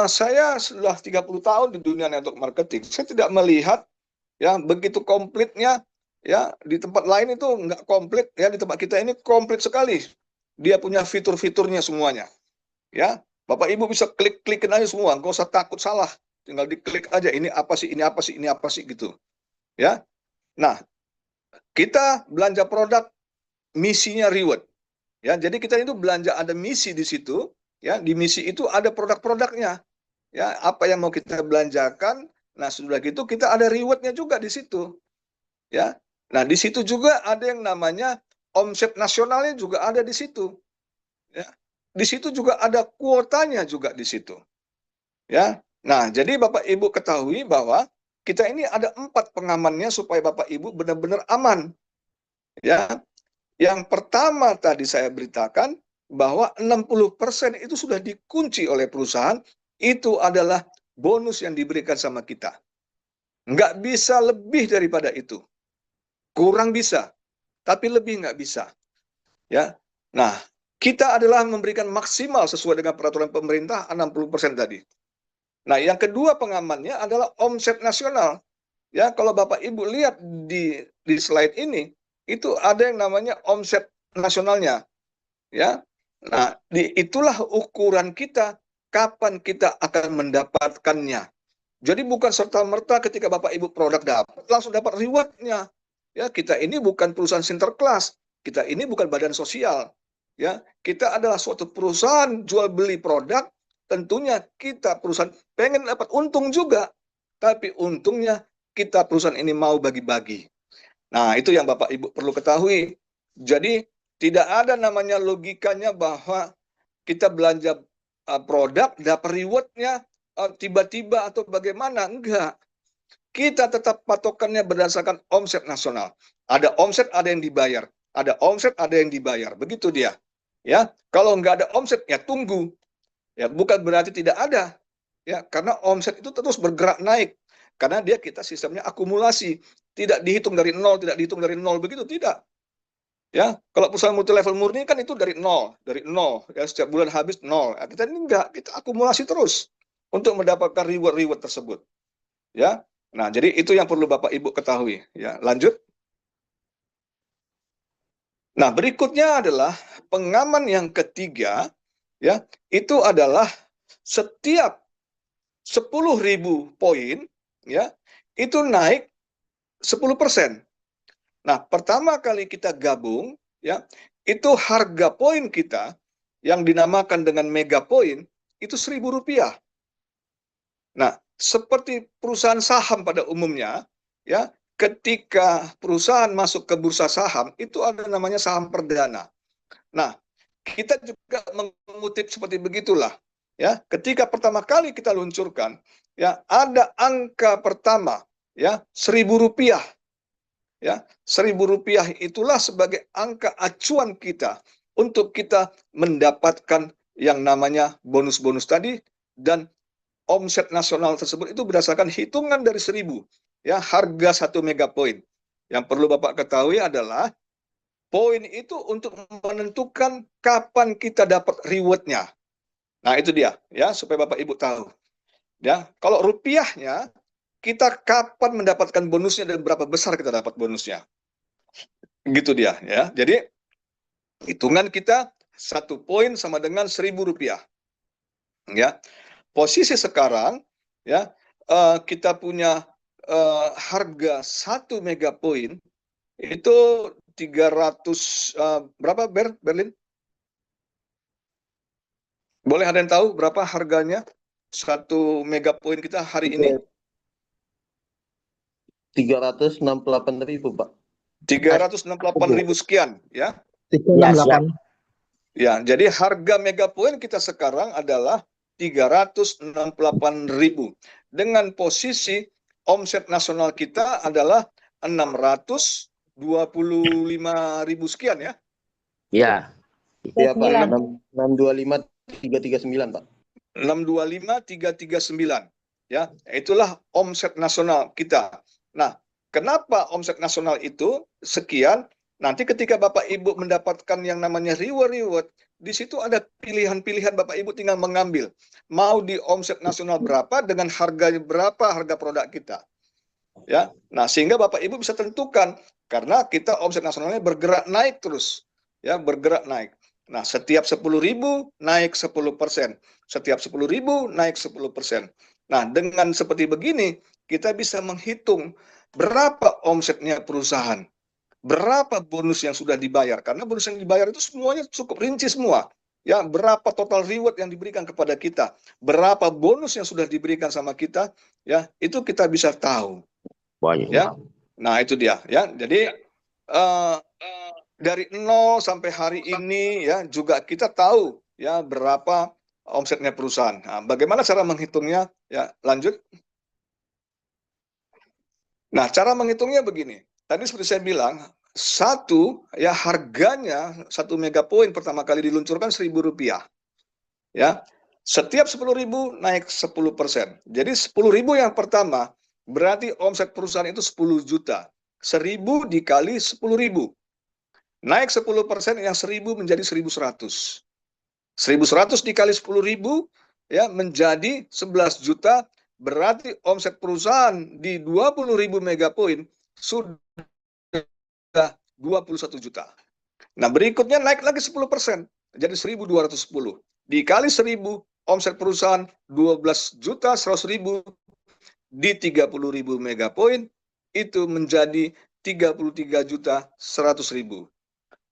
Saya sudah 30 tahun di dunia network marketing. Saya tidak melihat ya begitu komplitnya ya di tempat lain itu nggak komplit ya, di tempat kita ini komplit sekali. Dia punya fitur-fiturnya semuanya. Ya, Bapak Ibu bisa klik-klikin aja semua, nggak usah takut salah. Tinggal diklik aja ini apa sih, ini apa sih, ini apa sih gitu. Ya. Nah, kita belanja produk misinya reward. Ya, jadi kita itu belanja ada misi di situ, ya, di misi itu ada produk-produknya. Ya, apa yang mau kita belanjakan, nah sudah gitu kita ada rewardnya juga di situ. Ya. Nah, di situ juga ada yang namanya omset nasionalnya juga ada di situ. Ya. Di situ juga ada kuotanya juga di situ. Ya. Nah, jadi Bapak Ibu ketahui bahwa kita ini ada 4 pengamannya supaya Bapak Ibu benar-benar aman. Ya. Yang pertama tadi saya beritakan bahwa 60% itu sudah dikunci oleh perusahaan, itu adalah bonus yang diberikan sama kita. Nggak bisa lebih daripada itu. Kurang bisa, tapi lebih nggak bisa. Ya. Nah, kita adalah memberikan maksimal sesuai dengan peraturan pemerintah 60% tadi. Nah, yang kedua pengamannya adalah omset nasional. Ya, kalau Bapak Ibu lihat di slide ini, itu ada yang namanya omset nasionalnya. Ya. Nah, itulah ukuran kita kapan kita akan mendapatkannya. Jadi bukan serta-merta ketika Bapak Ibu produk dapat, langsung dapat rewardnya. Ya, kita ini bukan perusahaan sinterklas, kita ini bukan badan sosial. Ya, kita adalah suatu perusahaan jual beli produk, tentunya kita perusahaan pengen dapat untung juga, tapi untungnya kita perusahaan ini mau bagi-bagi. Nah, itu yang Bapak Ibu perlu ketahui. Jadi tidak ada namanya logikanya bahwa kita belanja produk dapat rewardnya tiba-tiba atau bagaimana. Enggak. Kita tetap patokannya berdasarkan omset nasional. Ada omset, ada yang dibayar. Ada omset, ada yang dibayar. Begitu dia. Ya, kalau nggak ada omset, ya tunggu. Ya, bukan berarti tidak ada. Ya, karena omset itu terus bergerak naik. Karena kita sistemnya akumulasi. Tidak dihitung dari nol, tidak dihitung dari nol. Begitu, tidak. Ya, kalau perusahaan multi level murni kan itu dari nol, ya setiap bulan habis nol. Nah, kita ini enggak, kita akumulasi terus untuk mendapatkan reward tersebut. Ya, nah jadi itu yang perlu Bapak Ibu ketahui. Ya, lanjut. Nah, berikutnya adalah pengaman yang ketiga, ya, itu adalah setiap 10.000 poin, ya, itu naik 10%. Nah, pertama kali kita gabung, ya, itu harga poin kita yang dinamakan dengan mega poin itu Rp1.000. Nah, seperti perusahaan saham pada umumnya, ya, ketika perusahaan masuk ke bursa saham itu ada namanya saham perdana. Nah, kita juga mengutip seperti begitulah, ya. Ketika pertama kali kita luncurkan, ya, ada angka pertama, ya, Rp1.000. Ya, Rp1.000 itulah sebagai angka acuan kita untuk kita mendapatkan yang namanya bonus-bonus tadi, dan omset nasional tersebut itu berdasarkan hitungan dari 1.000, ya, harga 1 mega poin. Yang perlu Bapak ketahui adalah poin itu untuk menentukan kapan kita dapat rewardnya. Nah, itu dia, ya, supaya Bapak Ibu tahu. Ya, kalau rupiahnya, kita kapan mendapatkan bonusnya dan berapa besar kita dapat bonusnya. Gitu dia, ya. Jadi hitungan kita 1 poin sama dengan Rp1.000. Ya, posisi sekarang, ya, kita punya harga 1 mega poin itu 300 berapa Berlin? Boleh ada yang tahu berapa harganya 1 mega poin kita hari ini? 368.000, Pak. 368.000 sekian, ya. 368. Ya, jadi harga mega poin kita sekarang adalah 368.000 dengan posisi omset nasional kita adalah 625.000 sekian, ya. Ya. Iya, Pak. 625.339, Pak. 625.339. Ya, itulah omset nasional kita. Nah, kenapa omset nasional itu sekian? Nanti ketika Bapak Ibu mendapatkan yang namanya reward, di situ ada pilihan-pilihan, Bapak Ibu tinggal mengambil. Mau di omset nasional berapa dengan harga berapa harga produk kita. Ya. Nah, sehingga Bapak Ibu bisa tentukan karena kita omset nasionalnya bergerak naik terus. Ya, bergerak naik. Nah, setiap 10.000 naik 10%. Setiap 10.000 naik 10%. Nah, dengan seperti begini, kita bisa menghitung berapa omsetnya perusahaan. Berapa bonus yang sudah dibayar? Karena bonus yang dibayar itu semuanya cukup rinci semua. Ya, berapa total reward yang diberikan kepada kita? Berapa bonus yang sudah diberikan sama kita? Ya, itu kita bisa tahu. Banyak. Ya, nah itu dia. Ya, jadi dari 0 sampai hari ini ya juga kita tahu ya berapa omsetnya perusahaan. Nah, bagaimana cara menghitungnya? Ya, lanjut. Nah, cara menghitungnya begini. Tadi seperti saya bilang, harganya 1 megapoin pertama kali diluncurkan Rp1.000. Ya. Setiap 10.000 naik 10%. Jadi 10.000 yang pertama berarti omset perusahaan itu 10 juta. 1.000 dikali 10.000. Naik 10%, yang 1.000 menjadi 1.100. 1.100 dikali 10.000 ya menjadi 11 juta. Berarti omset perusahaan di 20.000 megapoin sudah 21 juta. Nah, berikutnya naik lagi 10%, jadi 1.210. Dikali 1.000, omset perusahaan 12 juta 100.000 di 30.000 megapoin, itu menjadi 33 juta 100.000.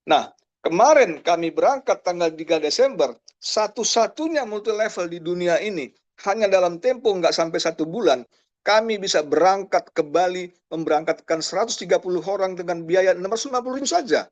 Nah, kemarin kami berangkat tanggal 3 Desember, satu-satunya multi level di dunia ini, hanya dalam tempo nggak sampai 1 bulan, kami bisa berangkat ke Bali, memberangkatkan 130 orang dengan biaya 650.000 saja.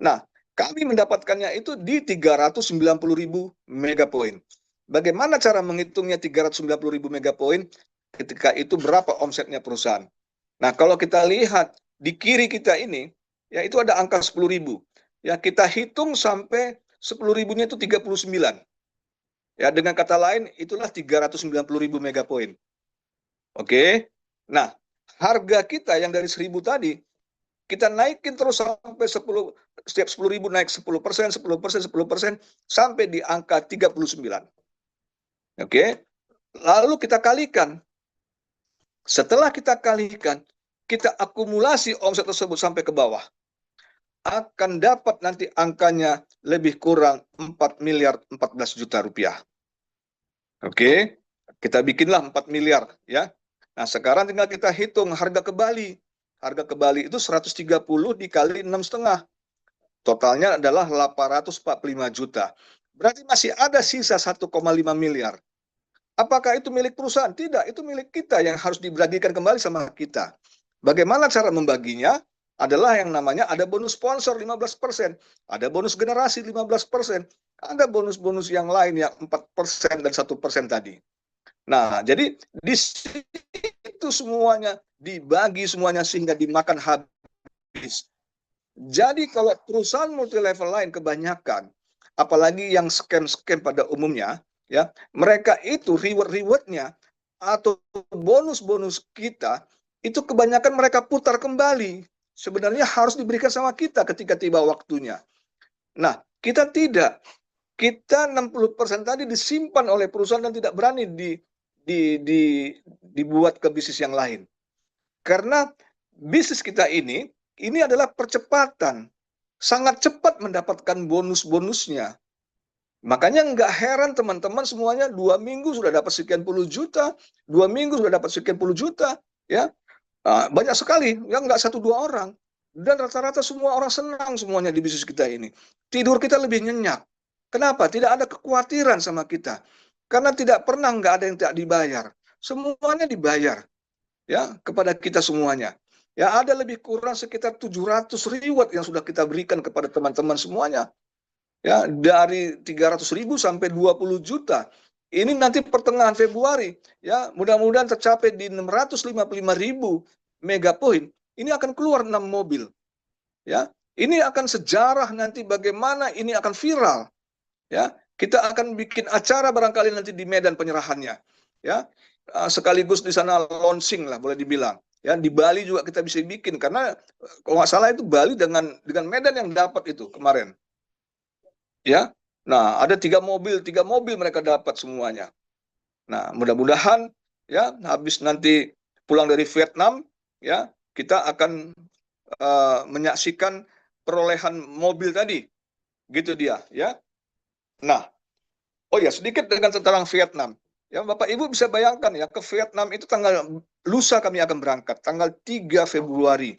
Nah, kami mendapatkannya itu di 390.000 megapoin. Bagaimana cara menghitungnya 390.000 megapoin? Ketika itu berapa omsetnya perusahaan? Nah, kalau kita lihat di kiri kita ini, ya itu ada angka 10.000. Ya, kita hitung sampai 10.000-nya itu 39. Ya, dengan kata lain, itulah 390.000 megapoin. Oke. Nah, harga kita yang dari 1.000 tadi, kita naikin terus sampai 10, setiap 10.000 naik 10%, 10%, 10%, sampai di angka 39. Oke. Lalu kita kalikan. Setelah kita kalikan, kita akumulasi omset tersebut sampai ke bawah. Akan dapat nanti angkanya lebih kurang 4 miliar 14 juta rupiah. Oke, kita bikinlah 4 miliar ya. Nah, sekarang tinggal kita hitung harga ke Bali. Harga ke Bali itu 130 dikali 6,5. Totalnya adalah 845 juta. Berarti masih ada sisa 1,5 miliar. Apakah itu milik perusahaan? Tidak, itu milik kita yang harus dibagikan kembali sama kita. Bagaimana cara membaginya? Adalah yang namanya ada bonus sponsor 15%, ada bonus generasi 15%, ada bonus-bonus yang lain yang 4% dan 1% tadi. Nah, jadi di situ semuanya dibagi semuanya sehingga dimakan habis. Jadi kalau perusahaan multi level lain kebanyakan, apalagi yang scam-scam pada umumnya, ya mereka itu reward-rewardnya atau bonus-bonus kita itu kebanyakan mereka putar kembali. Sebenarnya harus diberikan sama kita ketika tiba waktunya. Nah, kita tidak. Kita 60% tadi disimpan oleh perusahaan dan tidak berani dibuat ke bisnis yang lain. Karena bisnis kita ini adalah percepatan. Sangat cepat mendapatkan bonus-bonusnya. Makanya nggak heran teman-teman semuanya 2 minggu sudah dapat sekian puluh juta, 2 minggu sudah dapat sekian puluh juta, ya. Banyak sekali, yang nggak 1-2 orang. Dan rata-rata semua orang senang semuanya di bisnis kita ini. Tidur kita lebih nyenyak. Kenapa? Tidak ada kekhawatiran sama kita. Karena tidak pernah nggak ada yang tidak dibayar. Semuanya dibayar ya kepada kita semuanya. Ya, ada lebih kurang sekitar 700 reward yang sudah kita berikan kepada teman-teman semuanya. Ya, dari 300.000 sampai 20 juta. Ini nanti pertengahan Februari, ya, mudah-mudahan tercapai di 655.000 megapoin. Ini akan keluar 6 mobil. Ya, ini akan sejarah nanti bagaimana ini akan viral. Ya, kita akan bikin acara barangkali nanti di Medan penyerahannya. Ya, sekaligus di sana launching lah boleh dibilang. Ya, di Bali juga kita bisa bikin karena kalau nggak salah itu Bali dengan Medan yang dapat itu kemarin. Ya, Nah, ada 3 mobil mereka dapat semuanya. Nah, mudah-mudahan ya habis nanti pulang dari Vietnam ya kita akan menyaksikan perolehan mobil tadi, gitu dia ya. Nah, oh ya sedikit tentang Vietnam. Ya Bapak Ibu bisa bayangkan ya ke Vietnam itu lusa kami akan berangkat tanggal 3 Februari.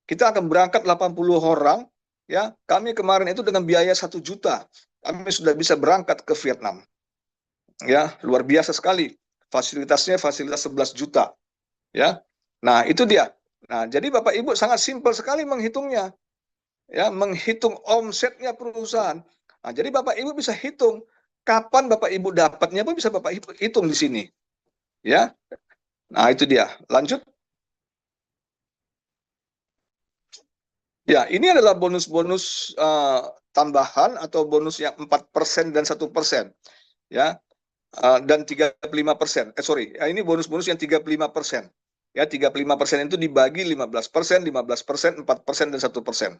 Kita akan berangkat 80 orang ya. Kami kemarin itu dengan biaya 1 juta kami sudah bisa berangkat ke Vietnam. Ya, luar biasa sekali. Fasilitasnya fasilitas 11 juta ya. Nah, itu dia. Nah, jadi Bapak Ibu sangat simpel sekali menghitungnya. Ya, menghitung omsetnya perusahaan. Nah, jadi Bapak Ibu bisa hitung kapan Bapak Ibu dapatnya pun bisa Bapak Ibu hitung di sini. Ya. Nah, itu dia. Lanjut. Ya, ini adalah bonus-bonus tambahan atau bonus yang 4% dan 1%. Ya. Dan 35%. Sorry, ini bonus-bonus yang 35%. Ya, 35% itu dibagi 15%, 15%, 4%, dan 1%.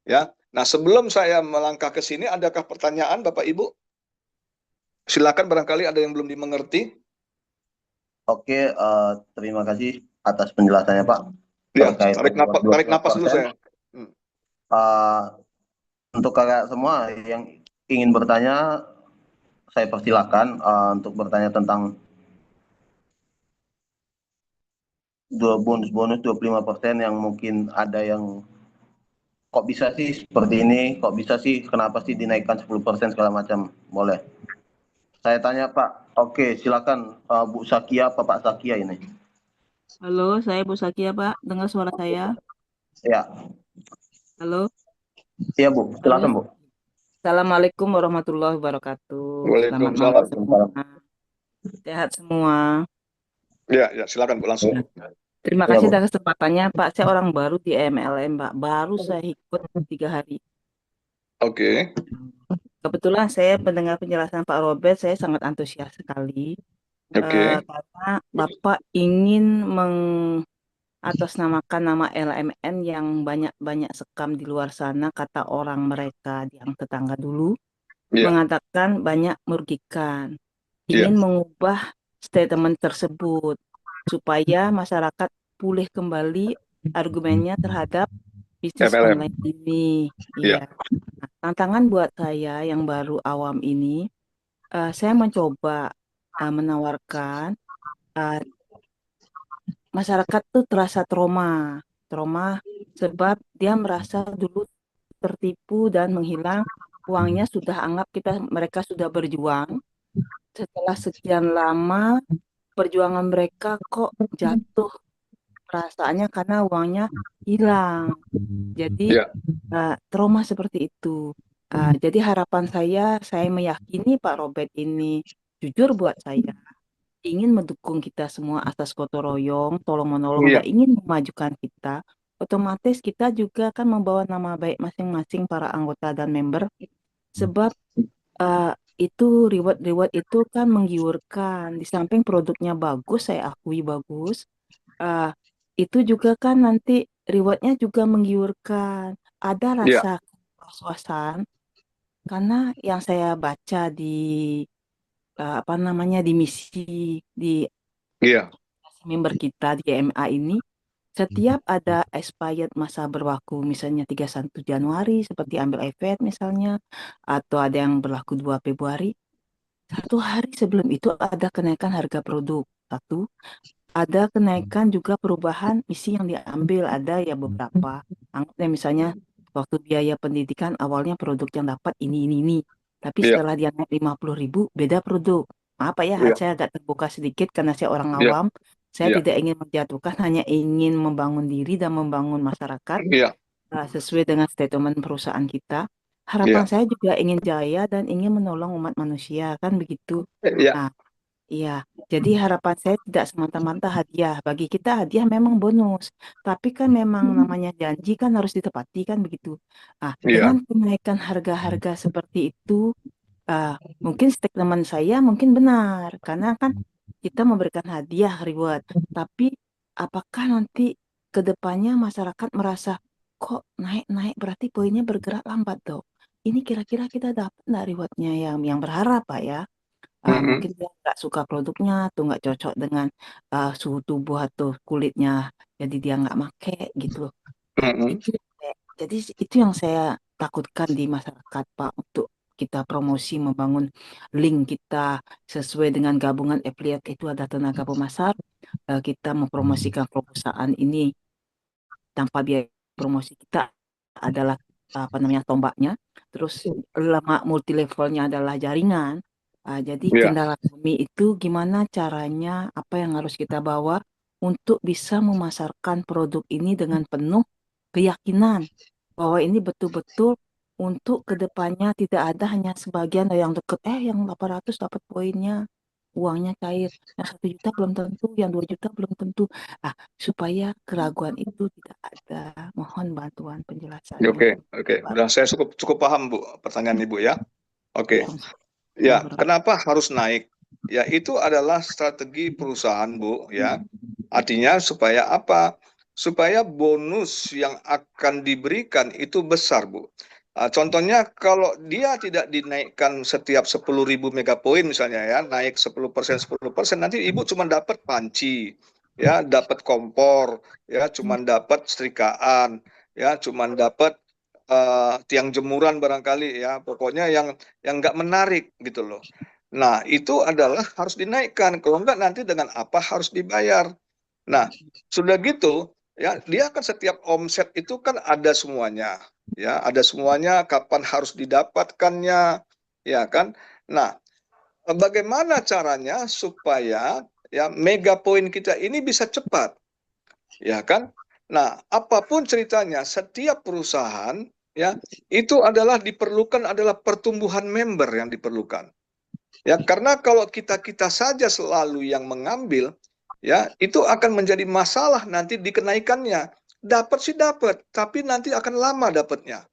Ya. Nah, sebelum saya melangkah ke sini, adakah pertanyaan Bapak Ibu? Silakan, barangkali ada yang belum dimengerti. Oke, terima kasih atas penjelasannya Pak. Ya, Terkait tarik napas dulu saya. Eh, untuk kakak semua yang ingin bertanya, saya persilakan untuk bertanya tentang bonus 25% yang mungkin ada yang kok bisa sih seperti ini, kok bisa sih, kenapa sih dinaikkan 10% segala macam, boleh. Saya tanya Pak, oke silakan Bu Sakia apa Pak Sakia ini. Halo, saya Bu Sakia, Pak. Dengar suara saya? Ya, Halo? iya Bu, Halo? silakan Bu. Assalamualaikum warahmatullahi wabarakatuh. Selamat malam Waalaikumsalam. semua. Sehat semua. Ya, silakan Bu, langsung. Terima Ya, kasih Bu. atas kesempatannya, Pak. Saya orang baru di MLM, Pak. Baru saya ikut 3 hari. Oke. Kebetulan saya mendengar penjelasan Pak Robert, saya sangat antusias sekali. Oke. Karena Bapak ingin mengatasnamakan nama LMN yang banyak-banyak sekam di luar sana, kata orang mereka yang tetangga dulu. Iya. Mengatakan banyak merugikan, Iya. ingin mengubah statement tersebut supaya masyarakat pulih kembali argumennya terhadap bisnis MLM. online ini. Iya. Iya. Nah, tantangan buat saya yang baru awam ini, saya mencoba menawarkan masyarakat tuh terasa trauma sebab dia merasa dulu tertipu dan menghilang uangnya, sudah anggap mereka sudah berjuang. Setelah sekian lama perjuangan mereka kok jatuh perasaannya karena uangnya hilang. Jadi Iya. trauma seperti itu. Jadi harapan saya meyakini Pak Robert ini jujur buat saya, ingin mendukung kita semua atas gotong royong, tolong menolong Iya. dan ingin memajukan kita. Otomatis kita juga akan membawa nama baik masing-masing para anggota dan member, sebab eh, itu reward itu kan menggiurkan. Di samping produknya bagus, saya akui bagus, eh, itu juga kan nanti rewardnya juga menggiurkan. Ada Iya. rasa kepuasan karena yang saya baca di apa namanya di misi di Iya. member kita di MA ini, setiap ada expired masa berlaku, misalnya 31 Januari seperti ambil efek misalnya, atau ada yang berlaku 2 Februari, 1 hari sebelum itu ada kenaikan harga produk. Satu, ada kenaikan juga perubahan misi yang diambil, ada ya beberapa. Anggapnya misalnya waktu biaya pendidikan awalnya produk yang dapat ini. Tapi Iya. setelah dia naik 50.000 beda produk. Apa ya, Iya. saya agak terbuka sedikit karena saya orang Iya. awam. Saya Iya. tidak ingin menjatuhkan, hanya ingin membangun diri dan membangun masyarakat Iya. sesuai dengan statement perusahaan kita. Harapan Iya. saya juga ingin jaya dan ingin menolong umat manusia, kan begitu. Iya. Nah, iya, jadi harapan saya tidak semata-mata hadiah. Bagi kita hadiah memang bonus, tapi kan memang namanya janji kan harus ditepati, kan begitu. Iya. Dengan kenaikan harga-harga seperti itu, ah, mungkin statement saya mungkin benar, karena kan kita memberikan hadiah reward. Tapi apakah nanti ke depannya masyarakat merasa kok naik-naik berarti poinnya bergerak lambat dong? ini kira-kira kita dapat nggak rewardnya yang berharap Pak ya. Mm-mm. Mungkin dia nggak suka produknya atau nggak cocok dengan suhu tubuh atau kulitnya, jadi dia nggak make gitu. Nah, Mm-mm. jadi itu yang saya takutkan di masyarakat Pak, untuk kita promosi membangun link kita sesuai dengan gabungan affiliate itu ada tenaga pemasar, kita mempromosikan perusahaan ini tanpa biaya promosi kita adalah apa namanya tombaknya, terus lemak multi levelnya adalah jaringan. Jadi Ya, kendala kami itu gimana caranya, apa yang harus kita bawa untuk bisa memasarkan produk ini dengan penuh keyakinan bahwa ini betul-betul untuk kedepannya tidak ada hanya sebagian yang deket, yang 800 dapat poinnya, uangnya cair, yang 1 juta belum tentu, yang 2 juta belum tentu. Supaya keraguan itu tidak ada. Mohon bantuan penjelasannya. oke, oke. Pak. Udah, saya cukup cukup paham Bu pertanyaan Ibu ya. Oke. Yang Ya, berat. kenapa harus naik? Ya, itu adalah strategi perusahaan, Bu, ya. Artinya supaya apa? Supaya bonus yang akan diberikan itu besar, Bu. Contohnya kalau dia tidak dinaikkan setiap 10.000 megapoin misalnya ya, naik 10%, nanti Ibu cuma dapat panci, ya, dapat kompor, ya, cuma dapat setrikaan, ya, cuma dapat tiang jemuran barangkali ya, pokoknya yang nggak menarik gitu loh. Nah, itu adalah harus dinaikkan. Kalau nggak nanti dengan apa harus dibayar. Nah, sudah gitu ya, dia kan setiap omset itu kan ada semuanya. Ya, ada semuanya kapan harus didapatkannya, ya kan? Nah, bagaimana caranya supaya ya mega poin kita ini bisa cepat, ya kan? Nah, apapun ceritanya, setiap perusahaan ya itu adalah diperlukan adalah pertumbuhan member yang diperlukan. Ya, karena kalau kita saja selalu yang mengambil, ya, itu akan menjadi masalah nanti di kenaikannya. Dapat sih dapat, tapi nanti akan lama dapatnya.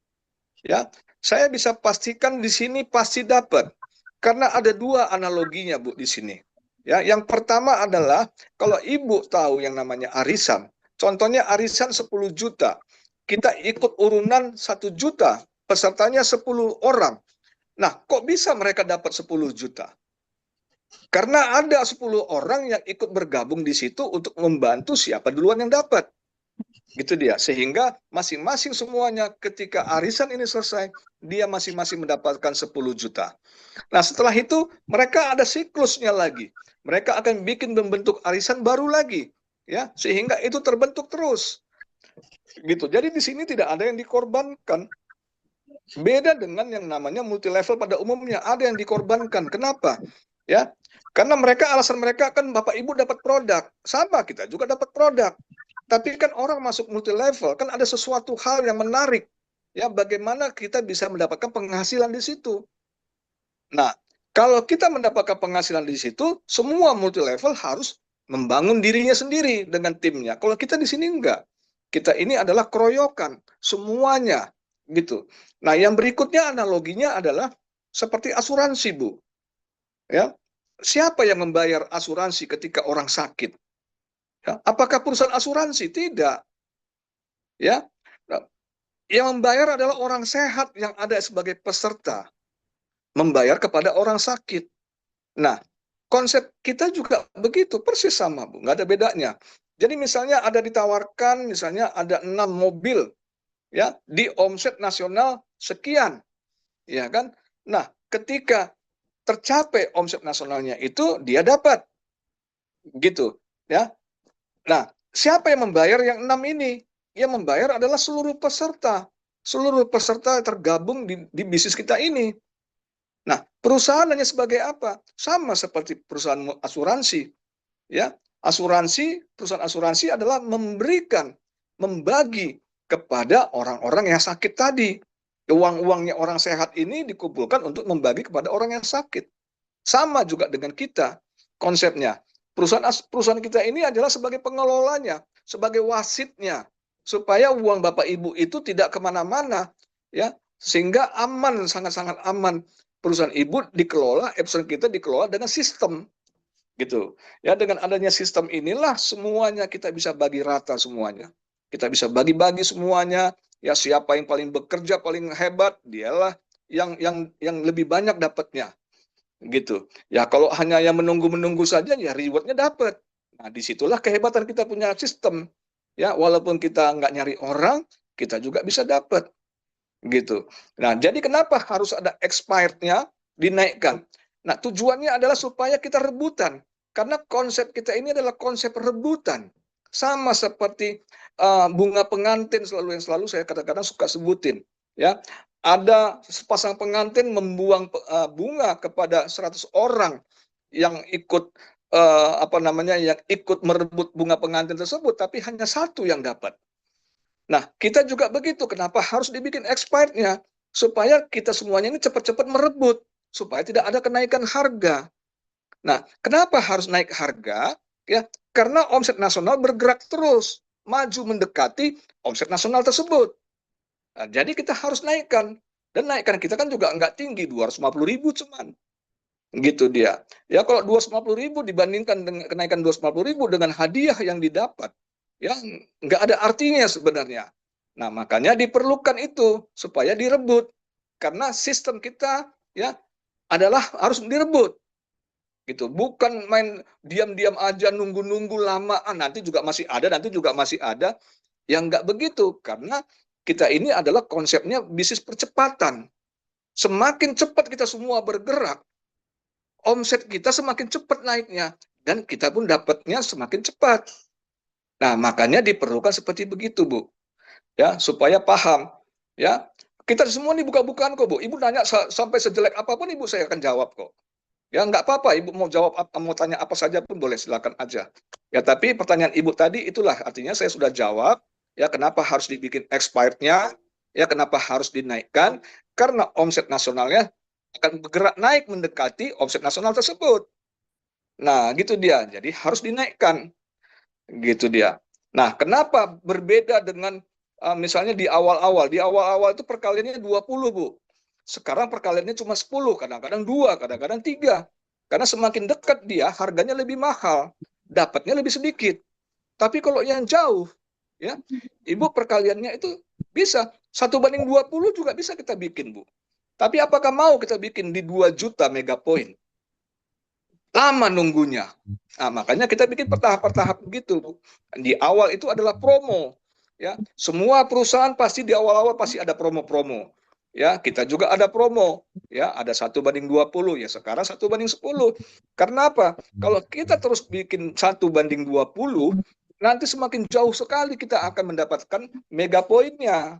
Ya, saya bisa pastikan di sini pasti dapat. Karena ada dua analoginya, Bu, di sini. Ya, yang pertama adalah kalau Ibu tahu yang namanya arisan. Contohnya arisan 10 juta. Kita ikut urunan 1 juta, pesertanya 10 orang. Nah, kok bisa mereka dapat 10 juta? Karena ada 10 orang yang ikut bergabung di situ untuk membantu siapa duluan yang dapat. Gitu dia. Sehingga masing-masing semuanya ketika arisan ini selesai, dia masing-masing mendapatkan 10 juta. Nah, setelah itu mereka ada siklusnya lagi. Mereka akan bikin membentuk arisan baru lagi, ya, sehingga itu terbentuk terus. Gitu. Jadi di sini tidak ada yang dikorbankan. Beda dengan yang namanya multi level pada umumnya, ada yang dikorbankan. Kenapa? Ya, karena mereka alasan mereka kan Bapak Ibu dapat produk, sama kita juga dapat produk. Tapi kan orang masuk multi level kan ada sesuatu hal yang menarik. Ya, bagaimana kita bisa mendapatkan penghasilan di situ. Nah, kalau kita mendapatkan penghasilan di situ, semua multi level harus membangun dirinya sendiri dengan timnya. Kalau kita di sini enggak. Kita ini adalah keroyokan, semuanya gitu. Nah, yang berikutnya analoginya adalah seperti asuransi, Bu. Ya. Siapa yang membayar asuransi ketika orang sakit? Ya, apakah perusahaan asuransi? Tidak. Ya. Nah, yang membayar adalah orang sehat yang ada sebagai peserta, membayar kepada orang sakit. Nah, konsep kita juga begitu, persis sama, Bu, nggak ada bedanya. Jadi misalnya ada ditawarkan, misalnya ada 6 mobil, ya, di omset nasional sekian, ya kan? Nah, ketika tercapai omset nasionalnya itu, dia dapat, gitu, ya. Nah, siapa yang membayar yang 6 ini? Yang membayar adalah seluruh peserta. Seluruh peserta tergabung di bisnis kita ini. Nah, perusahaan hanya sebagai apa? Sama seperti perusahaan asuransi. Ya, perusahaan asuransi adalah membagi kepada orang-orang yang sakit tadi. Uang-uangnya orang sehat ini dikumpulkan untuk membagi kepada orang yang sakit. Sama juga dengan kita konsepnya. Perusahaan kita ini adalah sebagai pengelolanya, sebagai wasitnya, supaya uang Bapak Ibu itu tidak kemana-mana, ya, sehingga aman, sangat-sangat aman. Perusahaan Ibu dikelola, perusahaan kita dikelola dengan sistem, gitu. Ya, dengan adanya sistem inilah semuanya kita bisa bagi rata semuanya. Kita bisa bagi-bagi semuanya. Ya, siapa yang paling bekerja, paling hebat, dialah yang lebih banyak dapatnya gitu. Ya kalau hanya yang menunggu saja ya rewardnya dapat. Nah disitulah kehebatan kita punya sistem. Ya walaupun kita nggak nyari orang, kita juga bisa dapat gitu. Nah jadi kenapa harus ada expirednya dinaikkan? Nah tujuannya adalah supaya kita rebutan. Karena konsep kita ini adalah konsep rebutan. Sama seperti bunga pengantin yang selalu saya kadang-kadang suka sebutin. Ya, ada sepasang pengantin membuang bunga kepada 100 orang yang ikut yang ikut merebut bunga pengantin tersebut, tapi hanya satu yang dapat. Nah, kita juga begitu. Kenapa harus dibikin expirednya? Supaya kita semuanya ini cepat-cepat merebut, supaya tidak ada kenaikan harga. Nah, kenapa harus naik harga? Ya, karena omset nasional bergerak terus, maju mendekati omset nasional tersebut. Nah, jadi kita harus naikkan. Dan naikkan kita kan juga nggak tinggi, 250.000 cuman. Gitu dia. Ya kalau 250.000 dibandingkan dengan kenaikan 250.000 dengan hadiah yang didapat, ya nggak ada artinya sebenarnya. Nah makanya diperlukan itu supaya direbut. Karena sistem kita ya adalah harus direbut. Gitu. Bukan main diam-diam aja nunggu-nunggu lama, nanti juga masih ada. Yang nggak begitu, karena kita ini adalah konsepnya bisnis percepatan. Semakin cepat kita semua bergerak, omset kita semakin cepat naiknya, dan kita pun dapatnya semakin cepat. Nah, makanya diperlukan seperti begitu, Bu. Ya, supaya paham. Ya, kita semua ini buka-bukaan kok, Bu. Ibu nanya sampai sejelek apapun, Ibu saya akan jawab kok. Ya, nggak apa-apa, Ibu mau jawab, mau tanya apa saja pun boleh, silakan aja. Ya, tapi pertanyaan Ibu tadi itulah, artinya saya sudah jawab. Ya, kenapa harus dibikin expirednya? Ya, kenapa harus dinaikkan? Karena omset nasionalnya akan bergerak naik mendekati omset nasional tersebut. Nah, gitu dia. Jadi harus dinaikkan. Gitu dia. Nah, kenapa berbeda dengan misalnya di awal-awal? Di awal-awal itu perkaliannya 20, Bu. Sekarang perkaliannya cuma 10, kadang-kadang 2, kadang-kadang 3. Karena semakin dekat dia, harganya lebih mahal. Dapatnya lebih sedikit. Tapi kalau yang jauh, ya, Ibu perkaliannya itu bisa 1:20 juga bisa kita bikin, Bu. Tapi apakah mau kita bikin di 2 juta megapoin? Lama nunggunya. Nah, makanya kita bikin bertahap-bertahap begitu, Bu. Di awal itu adalah promo. Ya, semua perusahaan pasti di awal-awal pasti ada promo-promo. Ya, kita juga ada promo. Ya, ada 1:20. Ya, sekarang 1:10. Karena apa? Kalau kita terus bikin 1:20, nanti semakin jauh sekali kita akan mendapatkan megapoinnya.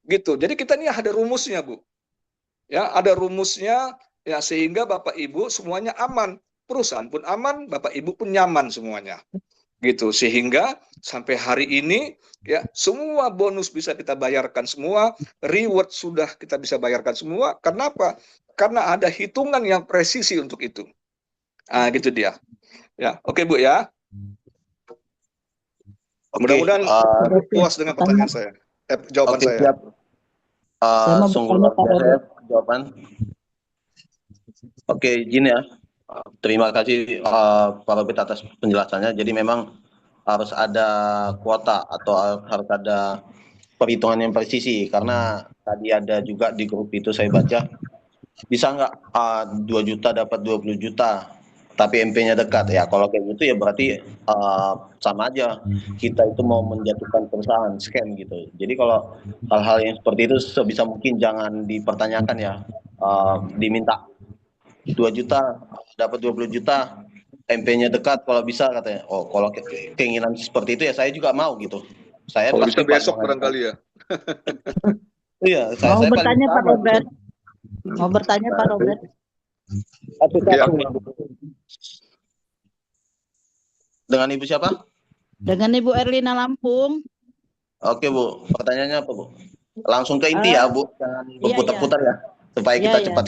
Gitu. Jadi kita ini ada rumusnya, Bu. Ya, ada rumusnya ya sehingga Bapak Ibu semuanya aman. Perusahaan pun aman, Bapak Ibu pun nyaman semuanya. Gitu. Sehingga sampai hari ini ya semua bonus bisa kita bayarkan semua, reward sudah kita bisa bayarkan semua. Kenapa? Karena ada hitungan yang presisi untuk itu. Gitu dia. Ya, oke Bu ya. Mudah-mudahan puas dengan pertanyaan saya. Jawaban saya. Siap. Sungguh luar biasa jawaban. Oke, izin ya. Terima kasih Pak Robert atas penjelasannya. Jadi memang harus ada kuota atau harus ada perhitungan yang presisi. Karena tadi ada juga di grup itu saya baca, bisa nggak 2 juta dapat 20 juta, tapi MP-nya dekat. Ya kalau kayak gitu ya berarti sama aja. Kita itu mau menjatuhkan perusahaan, scam gitu. Jadi kalau hal-hal yang seperti itu sebisa mungkin jangan dipertanyakan ya. Diminta 2 juta dapat 20 juta, MP-nya dekat kalau bisa katanya. Oh, kalau keinginan seperti itu ya saya juga mau gitu. Saya kalau pasti bisa besok barangkali ya. Iya, Mau saya bertanya paling Pak Robert? Mau bertanya Pak Robert? Ya. Dengan Ibu siapa? Dengan Ibu Erlina Lampung. Oke Bu, pertanyaannya apa Bu? Langsung ke inti ya Bu, jangan berputar-putar ya, supaya kita cepat.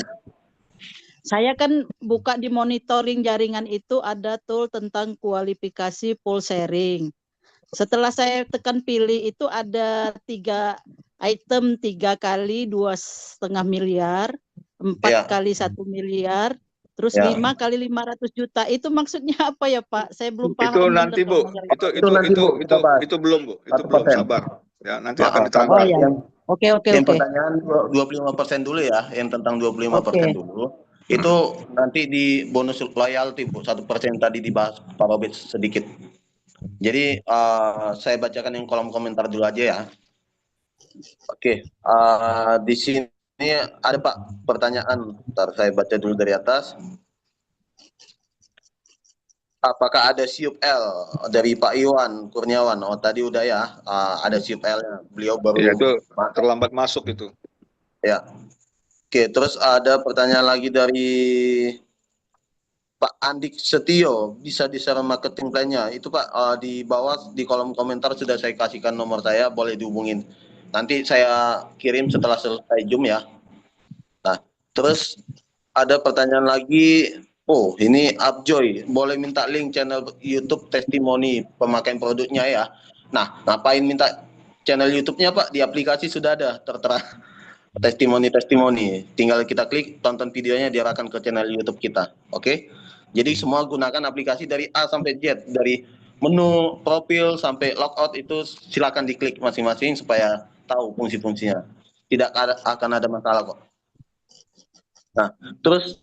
Saya kan buka di monitoring jaringan itu ada tool tentang kualifikasi pool sharing. Setelah saya tekan pilih itu ada 3 item, 3 kali 2,5 miliar, 4 kali 1 miliar, terus 5 kali 500 juta. Itu maksudnya apa ya Pak? Saya belum paham. Itu nanti Bu, itu belum Bu, itu belum sabar. Ya, nanti akan diterangkan. Oke, oke, Yang oke. pertanyaan 25% dulu ya, yang tentang 25% dulu. Itu nanti di bonus loyalty, Bu. 1% tadi dibahas Pak Robert sedikit. Jadi saya bacakan yang kolom komentar dulu aja ya. Oke, di sini ada Pak pertanyaan. Ntar saya baca dulu dari atas. Apakah ada siup L dari Pak Iwan Kurniawan? Oh tadi udah ya, ada siup L-nya. Beliau baru Ya itu terlambat masuk itu. ya. Oke, terus ada pertanyaan lagi dari Pak Andik Setio, bisa di-share marketing plan-nya. Itu Pak, di bawah di kolom komentar sudah saya kasihkan nomor saya, boleh dihubungin. Nanti saya kirim setelah selesai Zoom ya. Nah, terus ada pertanyaan lagi. Oh, ini Abjoy, boleh minta link channel YouTube testimoni pemakaian produknya ya. Nah, ngapain minta channel YouTube-nya Pak? Di aplikasi sudah ada tertera testimoni. Tinggal kita klik, tonton videonya, diarahkan ke channel YouTube kita. Oke? Jadi semua gunakan aplikasi dari A sampai Z, dari menu, profil, sampai logout itu silakan diklik masing-masing supaya tahu fungsi-fungsinya. Tidak akan ada masalah kok. Nah, terus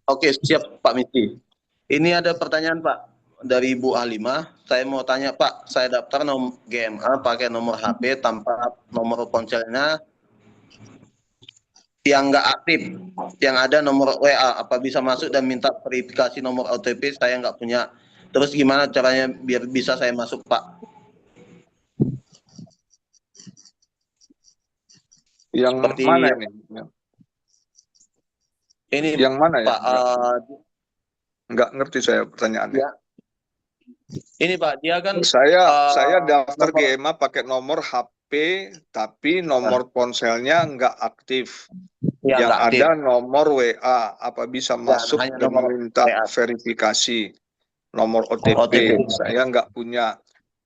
oke, siap Pak Misti. Ini ada pertanyaan Pak dari Bu Halimah. Saya mau tanya Pak, saya daftar GMA pakai nomor HP tanpa nomor ponselnya yang nggak aktif, yang ada nomor WA, apa bisa masuk dan minta verifikasi nomor OTP? Saya nggak punya. Terus gimana caranya biar bisa saya masuk Pak? Yang Seperti mana ini? ini Yang mana ya? Pak, Nggak ngerti saya pertanyaannya. ya, ini Pak, dia kan Saya daftar nomor, GMA pakai nomor HP, tapi nomor ponselnya nggak aktif. ya, Yang nggak aktif. ada nomor WA, apa bisa Ya, masuk hanya dan nomor minta WA. verifikasi nomor OTP? OTP. Saya nggak punya.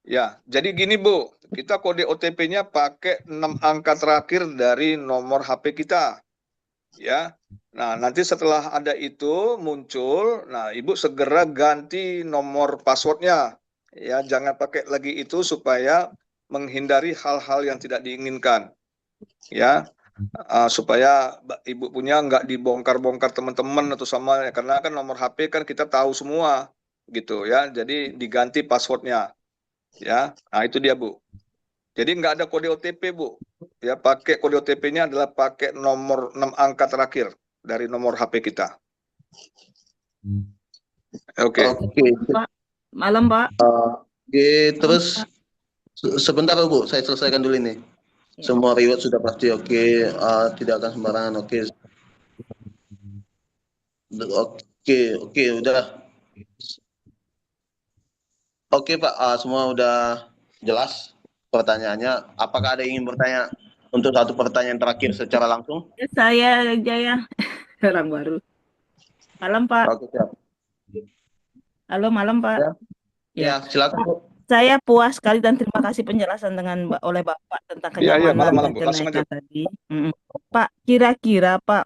Ya, jadi gini Bu, kita kode OTP-nya pakai 6 angka terakhir dari nomor HP kita. Ya, nah nanti setelah ada itu muncul, nah Ibu segera ganti nomor passwordnya. Ya, jangan pakai lagi itu supaya menghindari hal-hal yang tidak diinginkan. Ya, supaya Ibu punya nggak dibongkar-bongkar teman-teman atau sama, karena kan nomor HP kan kita tahu semua gitu ya. Jadi diganti passwordnya. Ya, nah itu dia Bu. Jadi nggak ada kode OTP Bu. Ya, pakai kode OTP-nya adalah pakai nomor 6 angka terakhir dari nomor HP kita. Oke. Oke. Pak, malam Pak. Oke, terus sebentar Bu, saya selesaikan dulu ini. Ya. Semua reward sudah pasti oke, tidak akan sembarangan oke. Oke, udah. Oke Pak, semua udah jelas pertanyaannya. Apakah ada yang ingin bertanya untuk satu pertanyaan terakhir secara langsung? Saya Jaya, orang baru. Malam Pak. Oke, siap. Halo, malam Pak. Ya, Ya. silakan Bu. Saya puas sekali dan terima kasih penjelasan oleh Bapak tentang Iya, kenyamanan malam-malam dan Bu, langsung aja. kenaikan tadi. Pak, kira-kira Pak,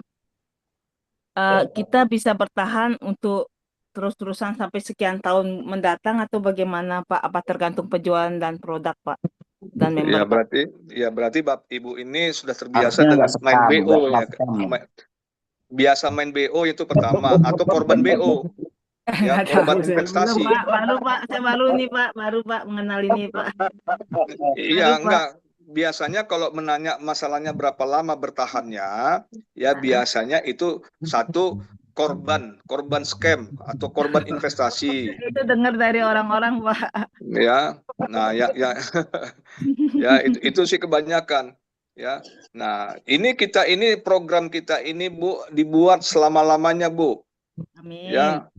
kita bisa bertahan untuk terus-terusan sampai sekian tahun mendatang atau bagaimana Pak? Apa tergantung penjualan dan produk Pak dan member Pak? Berarti Bapak Ibu ini sudah terbiasa Harusnya dengan nggak main sekam, BO nggak ya. scam. Biasa main BO itu pertama, atau korban BO. Ya, Nggak korban tahu saya. investasi. Belum Pak, baru Pak, saya baru nih Pak, baru Pak mengenal ini Pak. Iya, Baru, Pak. enggak. Biasanya kalau menanya masalahnya berapa lama bertahannya, ya biasanya itu satu korban scam atau korban investasi. Itu dengar dari orang-orang Pak. Ya, nah ya ya itu sih kebanyakan. Ya, nah ini program kita ini Bu dibuat selama-lamanya Bu. Amin. Ya,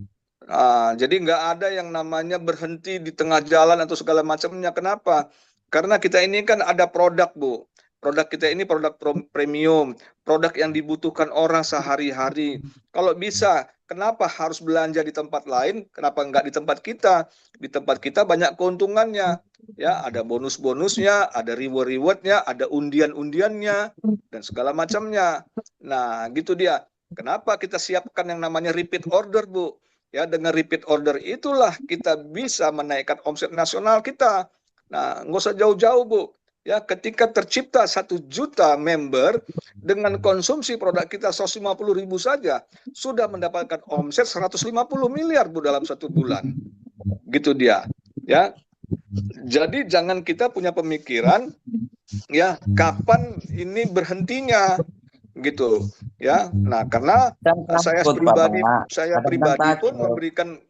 jadi nggak ada yang namanya berhenti di tengah jalan atau segala macamnya. Kenapa? Karena kita ini kan ada produk, Bu. Produk kita ini produk premium, produk yang dibutuhkan orang sehari-hari. Kalau bisa, kenapa harus belanja di tempat lain? Kenapa nggak di tempat kita? Di tempat kita banyak keuntungannya. Ya, ada bonus-bonusnya, ada reward-rewardnya, ada undian-undiannya, dan segala macamnya. Nah, gitu dia. Kenapa kita siapkan yang namanya repeat order, Bu? Ya, dengan repeat order itulah kita bisa menaikkan omset nasional kita. Nah, nggak usah jauh-jauh Bu. ya ketika tercipta 1 juta member dengan konsumsi produk kita 150.000 saja sudah mendapatkan omset 150 miliar Bu dalam 1 bulan. Gitu dia. Ya. Jadi jangan kita punya pemikiran ya kapan ini berhentinya gitu ya. Nah, karena saya pribadi pun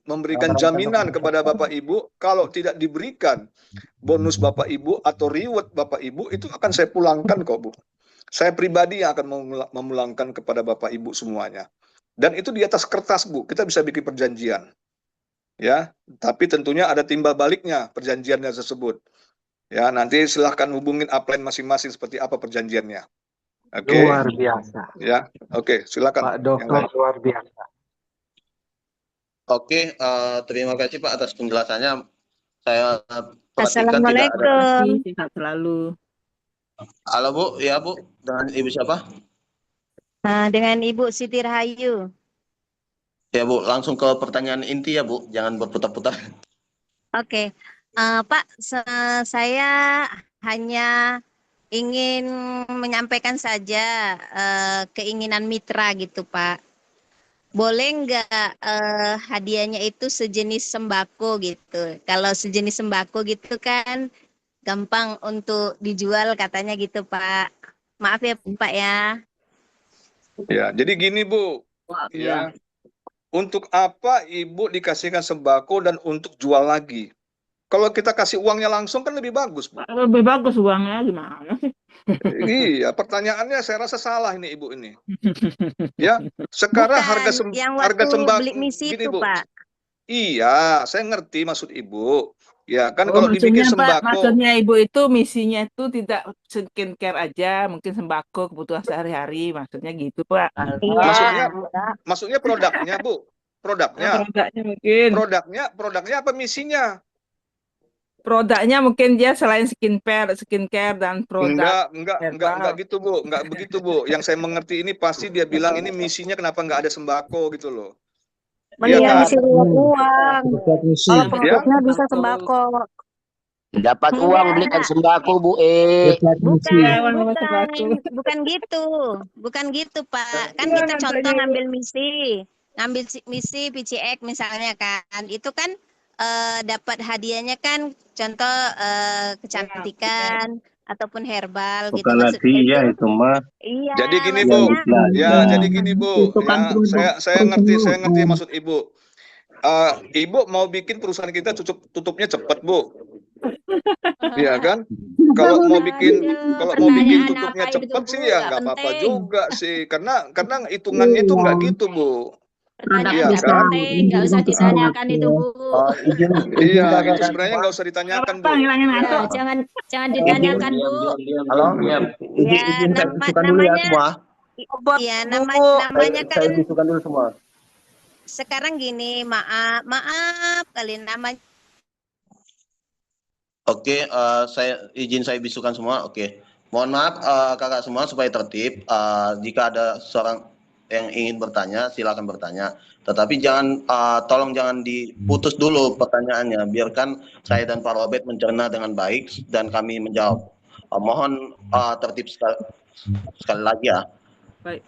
memberikan jaminan kepada Bapak Ibu kalau tidak diberikan bonus Bapak Ibu atau reward Bapak Ibu itu akan saya pulangkan kok Bu. Saya pribadi yang akan memulangkan kepada Bapak Ibu semuanya. Dan itu di atas kertas Bu, kita bisa bikin perjanjian. Ya, tapi tentunya ada timbal baliknya perjanjiannya tersebut. Ya, nanti silahkan hubungin upline masing-masing seperti apa perjanjiannya. Oke. Luar biasa. Ya, oke, silakan. Pak Dokter luar biasa. Oke, terima kasih Pak atas penjelasannya. Saya perhatikan tidak ada. Assalamualaikum. Sehat selalu. Halo Bu, ya Bu, dengan Ibu siapa? Dengan Ibu Siti Rahayu. Ya Bu, langsung ke pertanyaan inti ya Bu, jangan berputar-putar. Oke, Pak, saya hanya ingin menyampaikan saja keinginan mitra gitu Pak. Boleh nggak hadiahnya itu sejenis sembako gitu? Kalau sejenis sembako gitu kan gampang untuk dijual katanya gitu Pak. Maaf ya Pak ya. Ya, jadi gini Bu. Ya. Untuk apa Ibu dikasihkan sembako dan untuk jual lagi? Kalau kita kasih uangnya langsung kan lebih bagus, Bu. Lebih bagus uangnya gimana sih? Iya, pertanyaannya saya rasa salah ini Ibu ini. Ya, sekarang Bukan, yang waktu sembako beli misi gini, itu Bu. Pak. Iya, saya ngerti maksud Ibu. Ya, kan Oh, kalau dibikin maksudnya, Pak, sembako. maksudnya Ibu itu misinya itu tidak skincare aja, mungkin sembako kebutuhan sehari-hari, maksudnya gitu, Pak. Iya. Maksudnya produknya, Bu. Produknya. Produknya mungkin. Produknya apa misinya? Produknya mungkin dia selain skincare dan produk. Enggak gitu Bu, enggak begitu Bu. Yang saya mengerti ini pasti dia bilang ini misinya kenapa enggak ada sembako gitu loh. Iya, misi uang. Kalau produknya bisa sembako. Dapat uang belikan sembako Bu Bukan gitu. Bukan gitu Pak. Kan kita contoh ngambil misi PCX misalnya kan. Itu kan dapat hadiahnya kan contoh kecantikan ataupun herbal gitu maksudnya itu mah. Iya. Jadi gini Bu. Ya, jadi gini Bu. Ya, saya ngerti maksud Ibu. Ibu mau bikin perusahaan kita tutupnya cepat Bu. Iya kan? Kalau mau bikin tutupnya cepat sih ya nggak apa-apa juga sih. Karena hitungannya itu nggak gitu Bu. Iya kan? Nggak usah ditanyakan itu Bu. Iya, itu sebenarnya nggak usah ditanyakan Bu. Jangan ditanyakan Bu. Halo, izin saya bisukan dulu ya semua. Iya, namanya kan. Saya bisukan dulu semua. Sekarang gini, maaf kalian namanya. Oke, saya bisukan semua. Oke, mohon maaf kakak semua supaya tertib. Jika ada seorang yang ingin bertanya, silakan bertanya. Tetapi tolong jangan diputus dulu pertanyaannya. Biarkan saya dan Pak Robert mencerna dengan baik dan kami menjawab. Mohon tertib sekali lagi ya. Baik.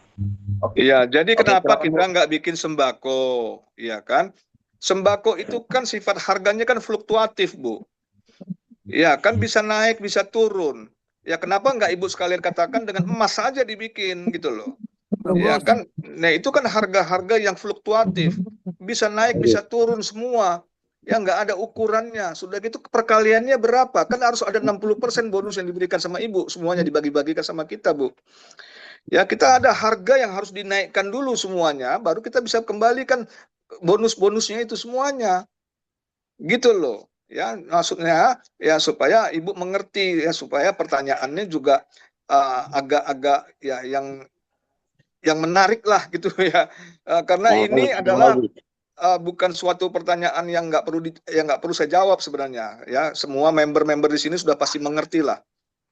Iya, jadi kenapa kita nggak bikin sembako, ya kan? Sembako itu kan sifat harganya kan fluktuatif, Bu. Ya kan bisa naik, bisa turun. Ya kenapa nggak Ibu sekalian katakan dengan emas saja dibikin gitu loh. Ya kan, nah itu kan harga-harga yang fluktuatif, bisa naik, bisa turun semua. Ya nggak ada ukurannya. Sudah gitu perkaliannya berapa? Kan harus ada 60% bonus yang diberikan sama Ibu, semuanya dibagi-bagikan sama kita, Bu. Ya kita ada harga yang harus dinaikkan dulu semuanya, baru kita bisa kembalikan bonus-bonusnya itu semuanya. Gitu loh. Ya, maksudnya ya supaya Ibu mengerti ya, supaya pertanyaannya juga agak-agak ya yang menarik lah gitu ya. Karena ini adalah bukan suatu pertanyaan yang nggak perlu saya jawab sebenarnya ya. Semua member-member di sini sudah pasti mengerti lah.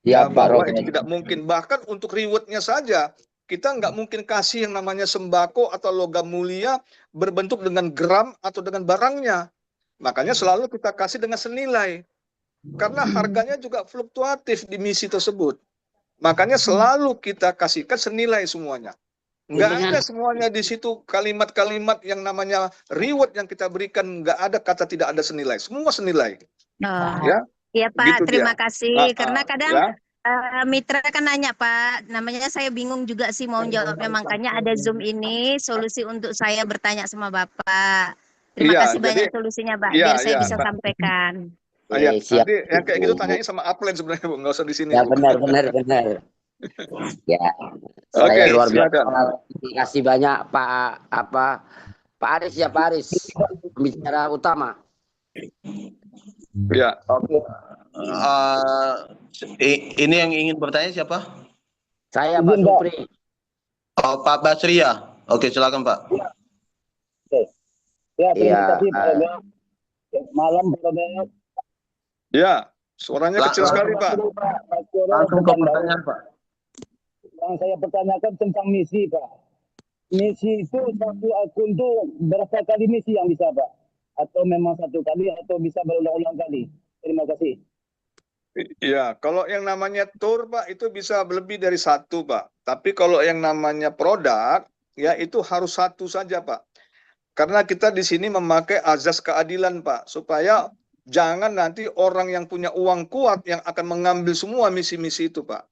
Ya, bahwa itu tidak mungkin. Bahkan untuk rewardnya saja kita nggak mungkin kasih yang namanya sembako atau logam mulia berbentuk dengan gram atau dengan barangnya. Makanya selalu kita kasih dengan senilai. Karena harganya juga fluktuatif di misi tersebut. Makanya selalu kita kasihkan senilai semuanya. Nggak ada semuanya di situ kalimat-kalimat yang namanya reward yang kita berikan, nggak ada kata tidak ada senilai. Semua senilai. Oh, Ya, iya Pak, gitu terima dia. kasih. Karena kadang Ya, mitra kan nanya Pak, namanya saya bingung juga sih mau jawabnya, makanya ada Zoom ini solusi untuk saya bertanya sama Bapak. Terima iya. kasih Jadi, banyak solusinya Pak, iya, biar saya iya. bisa sampaikan. Ya, Siap. nanti yang kayak gitu Bu. tanyanya sama upline sebenarnya, Bu. Nggak usah di sini, Ya Bu. benar. Ya, saya Oke, luar biasa. silakan. Terima kasih banyak Pak Aris ya, Pak Aris, pembicara utama. Ya, Oke. Ini yang ingin bertanya siapa? Saya Pak Supri. Oh, Pak Basri ya. Oke, silakan Pak. Ya, terima Iya, kasih Pak Robert. Malam Pak Robert. ya. Suaranya kecil sekali, Pak. Langsung ke pertanyaan Pak. Yang saya pertanyakan tentang misi Pak. Misi itu satu akun tuh berapa kali misi yang bisa Pak? Atau memang satu kali atau bisa berulang-ulang kali? Terima kasih. Ya, kalau yang namanya tour, Pak, itu bisa lebih dari satu, Pak. Tapi kalau yang namanya produk, ya itu harus satu saja, Pak. Karena kita di sini memakai azas keadilan, Pak, supaya jangan nanti orang yang punya uang kuat yang akan mengambil semua misi-misi itu, Pak.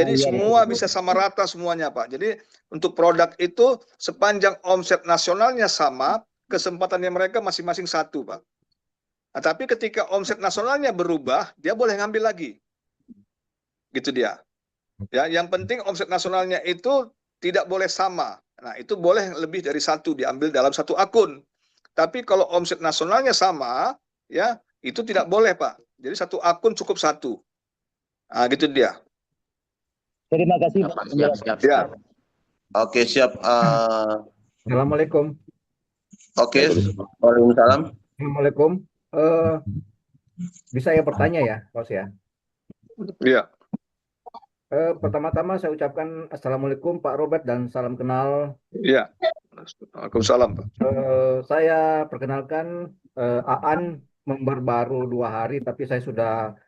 Jadi semua bisa sama rata semuanya, Pak. Jadi untuk produk itu sepanjang omset nasionalnya sama, kesempatannya mereka masing-masing satu, Pak. Nah, tapi ketika omset nasionalnya berubah, dia boleh ngambil lagi. Gitu dia. Ya, yang penting omset nasionalnya itu tidak boleh sama. Nah, itu boleh lebih dari satu diambil dalam satu akun. Tapi kalau omset nasionalnya sama, ya, itu tidak boleh, Pak. Jadi satu akun cukup satu. Nah, gitu dia. Terima kasih Pak. Siap. Ya. Oke, siap. Assalamualaikum. Oke, waalaikumsalam. Assalamualaikum. Bisa ya bertanya ya, Bos ya? Iya. Pertama-tama saya ucapkan Assalamualaikum Pak Robert dan salam kenal. Iya. Waalaikumsalam, Pak. Saya perkenalkan Aan member baru 2 hari, tapi saya sudah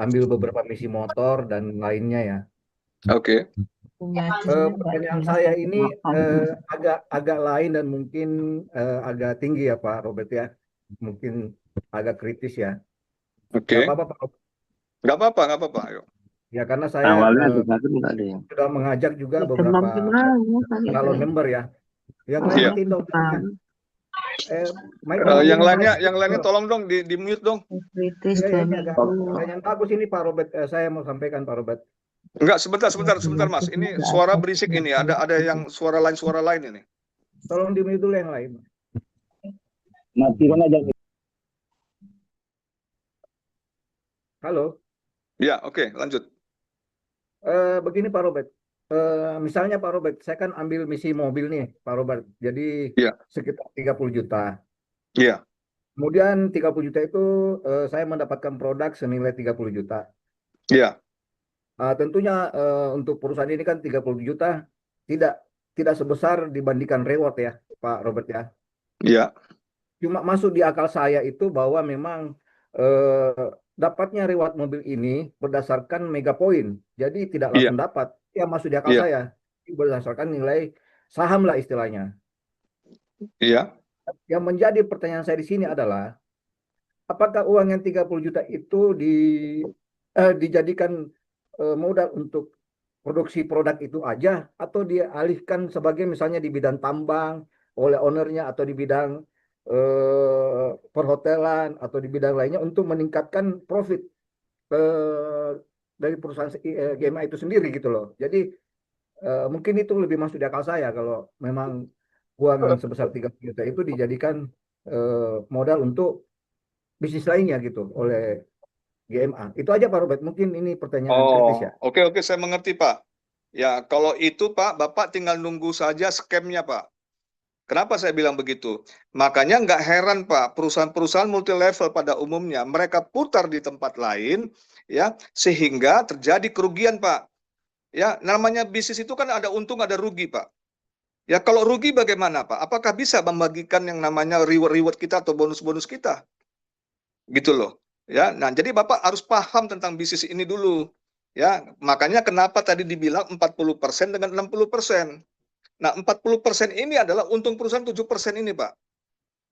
ambil beberapa misi motor dan lainnya ya. Oke. Pertanyaan saya ini agak lain dan mungkin agak tinggi ya Pak Robert ya, mungkin agak kritis ya. Oke. Nggak apa-apa Pak Robert. Nggak apa-apa. Ayo. Ya karena saya sudah mengajak juga beberapa calon member ya. Yang lain Iya. nanti dong. Yang lainnya tolong dong di mute dong. Ini agak pertanyaan bagus ini Pak Robert. Saya mau sampaikan Pak Robert. Enggak, sebentar Mas. Ini suara berisik ini. Ada yang suara lain ini. Tolong di mute dulu yang lain. Matikan aja. Halo. Ya, oke, lanjut. Begini Pak Robert. Misalnya Pak Robert, saya kan ambil misi mobil nih Pak Robert. Jadi Iya. sekitar 30 juta. Iya. Kemudian 30 juta itu saya mendapatkan produk senilai 30 juta. Iya. Tentunya untuk perusahaan ini kan 30 juta tidak sebesar dibandingkan reward ya Pak Robert ya. Iya. Cuma masuk di akal saya itu bahwa memang dapatnya reward mobil ini berdasarkan mega poin. Jadi tidak langsung dapat. Ya masuk di akal saya. Berdasarkan nilai saham lah istilahnya. Iya. Yang menjadi pertanyaan saya di sini adalah apakah uang yang 30 juta itu dijadikan modal untuk produksi produk itu aja atau dialihkan sebagai misalnya di bidang tambang oleh ownernya atau di bidang perhotelan atau di bidang lainnya untuk meningkatkan profit dari perusahaan GMA itu sendiri gitu loh. Jadi mungkin itu lebih masuk di akal saya kalau memang uang yang sebesar 30 juta itu dijadikan modal untuk bisnis lainnya gitu oleh GMA. Itu aja Pak Robert, mungkin ini pertanyaan kritis ya. Oke, saya mengerti Pak. Ya, kalau itu Pak, Bapak tinggal nunggu saja skemnya Pak. Kenapa saya bilang begitu? Makanya nggak heran Pak, perusahaan-perusahaan multi level pada umumnya mereka putar di tempat lain, ya, sehingga terjadi kerugian Pak. Ya, namanya bisnis itu kan ada untung ada rugi Pak. Ya, kalau rugi bagaimana Pak? Apakah bisa membagikan yang namanya reward kita atau bonus-bonus kita? Gitu loh. Ya, nah jadi Bapak harus paham tentang bisnis ini dulu. Ya, makanya kenapa tadi dibilang 40% dengan 60%. Nah, 40% ini adalah untung perusahaan 7% ini, Pak.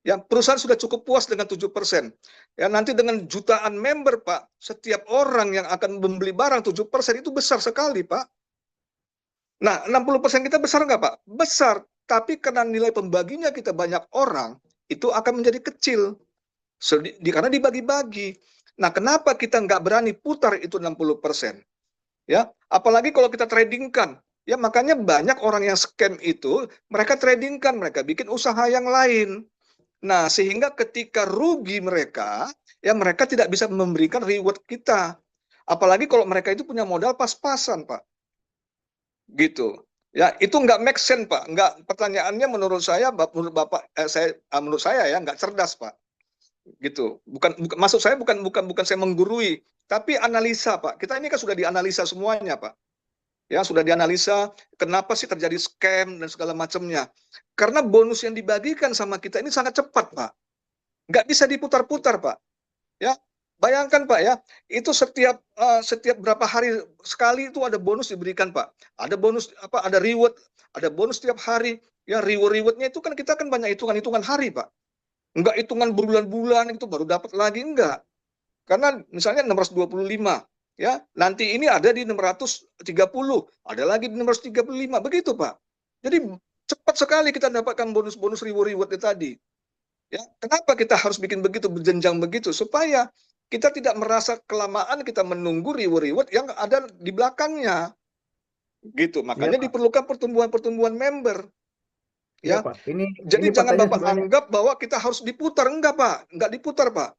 Ya, perusahaan sudah cukup puas dengan 7%. Ya, nanti dengan jutaan member, Pak, setiap orang yang akan membeli barang 7% itu besar sekali, Pak. Nah, 60% kita besar nggak, Pak? Besar. Tapi karena nilai pembaginya kita banyak orang, itu akan menjadi kecil. Karena dibagi-bagi. Nah, kenapa kita nggak berani putar itu 60%? Ya, apalagi kalau kita tradingkan. Ya, makanya banyak orang yang scam itu, mereka tradingkan, mereka bikin usaha yang lain. Nah, sehingga ketika rugi mereka, ya mereka tidak bisa memberikan reward kita. Apalagi kalau mereka itu punya modal pas-pasan, Pak. Gitu. Ya, itu nggak make sense, Pak. Nggak, pertanyaannya menurut saya, menurut saya ya nggak cerdas, Pak. Gitu. Maksud saya bukan saya menggurui, tapi analisa, Pak. Kita ini kan sudah dianalisa semuanya, Pak. Ya, sudah dianalisa kenapa sih terjadi scam dan segala macamnya. Karena bonus yang dibagikan sama kita ini sangat cepat, Pak. Nggak bisa diputar-putar, Pak. Ya, bayangkan, Pak, ya, itu setiap berapa hari sekali itu ada bonus diberikan, Pak. Ada bonus ada reward, ada bonus setiap hari. Ya, rewardnya itu kan kita kan banyak hitungan hari, Pak. Enggak hitungan berbulan-bulan itu baru dapat lagi, enggak. Karena misalnya 625, ya, nanti ini ada di 630, ada lagi di 635, begitu, Pak. Jadi cepat sekali kita dapatkan bonus-bonus reward tadi. Ya, kenapa kita harus bikin begitu berjenjang begitu? Supaya kita tidak merasa kelamaan kita menunggu reward yang ada di belakangnya. Gitu. Iya, Makanya Pak. diperlukan pertumbuhan member. Iya, Ya. Pak. Ini Jadi jangan pertanyaan Bapak sebenarnya. anggap bahwa kita harus diputar, enggak, Pak. Enggak diputar, Pak.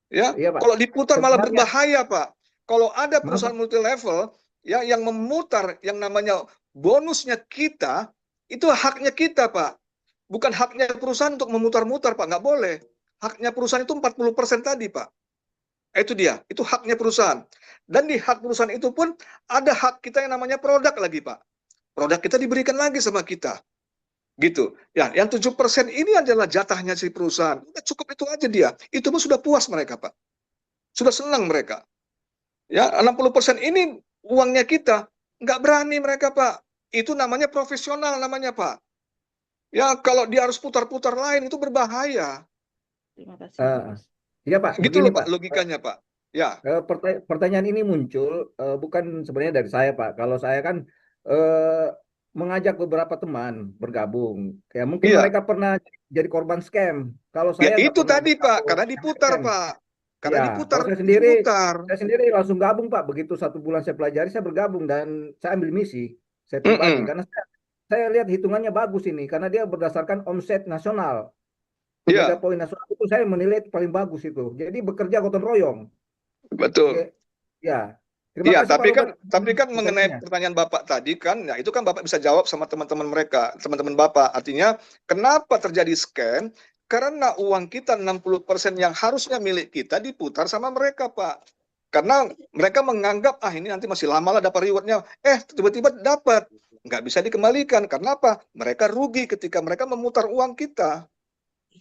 Ya, Iya, Pak. kalau diputar malah Sebenarnya, berbahaya, Pak. Kalau ada maaf, perusahaan Pak. multi level ya yang memutar yang namanya bonusnya kita, itu haknya kita, Pak. Bukan haknya perusahaan untuk memutar-mutar, Pak. Nggak boleh. Haknya perusahaan itu 40% tadi, Pak. Itu dia, itu haknya perusahaan. Dan di hak perusahaan itu pun ada hak kita yang namanya produk lagi, Pak. Produk kita diberikan lagi sama kita. Gitu. Ya, yang 7% ini adalah jatahnya si perusahaan. Udah cukup itu aja dia. Itu pun sudah puas mereka, Pak. Sudah senang mereka. Ya, 60% ini uangnya kita. Nggak berani mereka, Pak. Itu namanya profesional namanya, Pak. Ya, kalau dia harus putar-putar lain itu berbahaya. Terima kasih. Eh, iya, Pak. Gitu Begini, loh, Pak, Pak. logikanya, Pak. Ya, Pertanyaan ini muncul bukan sebenarnya dari saya, Pak. Kalau saya kan mengajak beberapa teman bergabung. Ya, mungkin iya. mereka pernah jadi korban scam. Kalau Ya saya nggak itu pernah tadi, Pak, bergabung karena dengan diputar, scam. Pak. Karena Ya, diputar, kalau diputar. saya sendiri langsung gabung, Pak. Begitu 1 bulan saya pelajari, saya bergabung dan saya ambil misi. Saya pribadi Mm-mm. karena saya lihat hitungannya bagus ini karena dia berdasarkan omset nasional. Mega Iya, Point nasional itu saya menilai itu paling bagus itu. Jadi bekerja gotong royong. betul. Ya, ya. Terima Iya, kasih Pak Robert. tapi kan mengenai Pertanyaannya. pertanyaan Bapak tadi kan, ya itu kan Bapak bisa jawab sama teman-teman mereka, teman-teman Bapak. Artinya, kenapa terjadi scam? Karena uang kita 60% yang harusnya milik kita diputar sama mereka, Pak. Karena mereka menganggap, ini nanti masih lama lah dapat rewardnya. Tiba-tiba dapat. Nggak bisa dikembalikan. Karena apa? Mereka rugi ketika mereka memutar uang kita.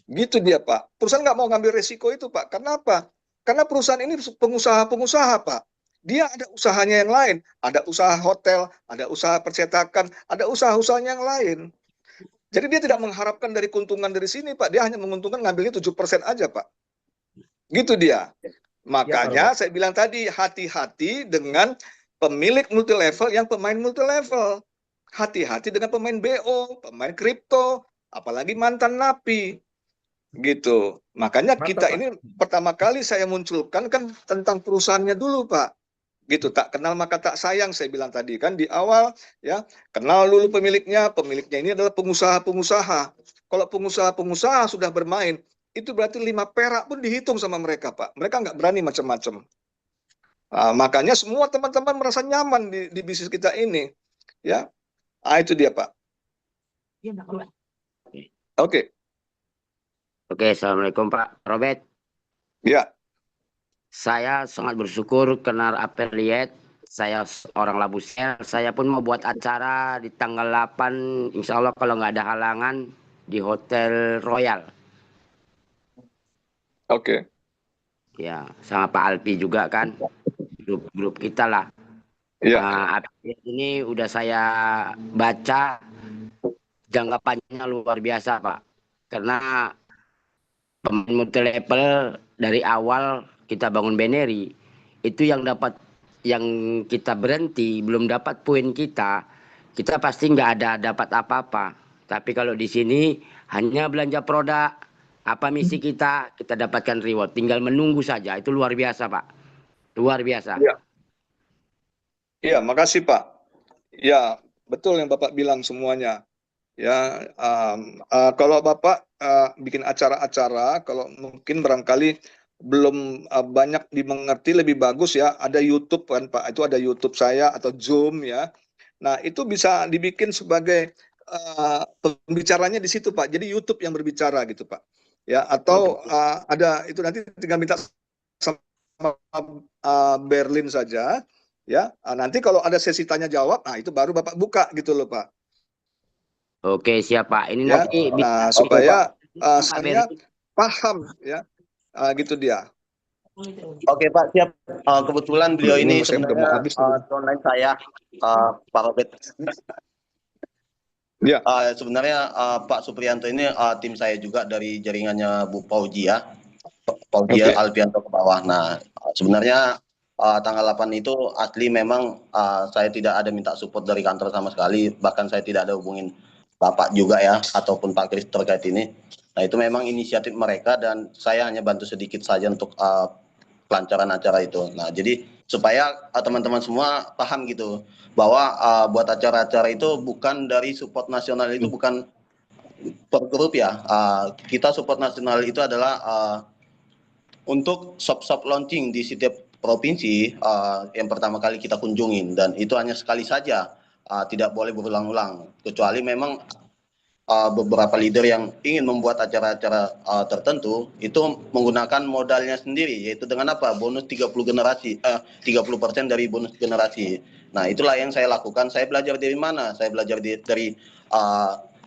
Gitu dia, Pak. Perusahaan nggak mau ngambil resiko itu, Pak. Karena apa? Karena perusahaan ini pengusaha-pengusaha, Pak. Dia ada usahanya yang lain. Ada usaha hotel, ada usaha percetakan, ada usaha-usahanya yang lain. Jadi dia tidak mengharapkan dari keuntungan dari sini, Pak. Dia hanya menguntungkan ngambilnya 7% aja, Pak. Gitu dia. Ya, Pak Makanya Robert. saya bilang tadi, hati-hati dengan pemilik multi level yang pemain multi level. Hati-hati dengan pemain BO, pemain kripto, apalagi mantan napi. Gitu. Makanya Mantap, kita Pak. ini pertama kali saya munculkan kan tentang perusahaannya dulu, Pak. Gitu, tak kenal maka tak sayang, saya bilang tadi kan di awal, ya. Kenal dulu pemiliknya ini adalah pengusaha-pengusaha. Kalau pengusaha-pengusaha sudah bermain, itu berarti 5 perak pun dihitung sama mereka, Pak. Mereka nggak berani macam-macam. Makanya semua teman-teman merasa nyaman di bisnis kita ini, ya. Itu dia, Pak. Oke. Oke, Assalamualaikum Pak Robert. Ya. Saya sangat bersyukur kenal affiliate. Saya orang Labusel. Saya pun mau buat acara di tanggal 8, insya Allah kalau nggak ada halangan, di Hotel Royal. Oke. ya sama Pak Alpi juga kan, grup kita lah. Iya. Update ini udah saya baca, jangka panjangnya luar biasa Pak, karena pemain multi level dari awal kita bangun Beneri itu yang kita berhenti belum dapat poin kita pasti nggak ada dapat apa-apa. Tapi kalau di sini hanya belanja produk, apa misi kita dapatkan reward, tinggal menunggu saja. Itu luar biasa Pak, luar biasa. Iya. Iya, makasih Pak. Ya, betul yang Bapak bilang semuanya. Ya, kalau Bapak bikin acara-acara, kalau mungkin barangkali belum banyak dimengerti, lebih bagus ya ada YouTube kan Pak. Itu ada YouTube saya atau Zoom ya. Nah, itu bisa dibikin sebagai pembicaranya di situ Pak. Jadi YouTube yang berbicara gitu Pak. Ya, atau ada itu nanti tinggal minta sama Berlin saja. Ya, nanti kalau ada sesi tanya jawab, nah itu baru Bapak buka gitu loh Pak. Oke siap Pak, ini Ya, nanti bisa supaya Pak saya Berlin. paham ya, gitu dia. Oke Pak, siap. Kebetulan beliau ini Saya udah mau sebenarnya habis. online saya, Pak Robert. Ya. Sebenarnya Pak Supriyanto ini tim saya juga dari jaringannya Bu Pauji ya. Pauji Oke. Alfianto ke bawah. Nah, sebenarnya tanggal 8 itu asli memang saya tidak ada minta support dari kantor sama sekali, bahkan saya tidak ada hubungin Bapak juga ya, ataupun Pak Kris terkait ini. Nah, itu memang inisiatif mereka dan saya hanya bantu sedikit saja untuk kelancaran acara itu. Nah, jadi supaya teman-teman semua paham gitu, bahwa buat acara-acara itu bukan dari support nasional, itu bukan per grup ya. Kita support nasional itu adalah untuk shop-shop launching di setiap provinsi yang pertama kali kita kunjungin, dan itu hanya sekali saja, tidak boleh berulang-ulang, kecuali memang beberapa leader yang ingin membuat acara-acara tertentu itu menggunakan modalnya sendiri, yaitu dengan apa? Bonus 30% dari bonus generasi. Nah, itulah yang saya lakukan. Saya belajar dari mana? Saya belajar dari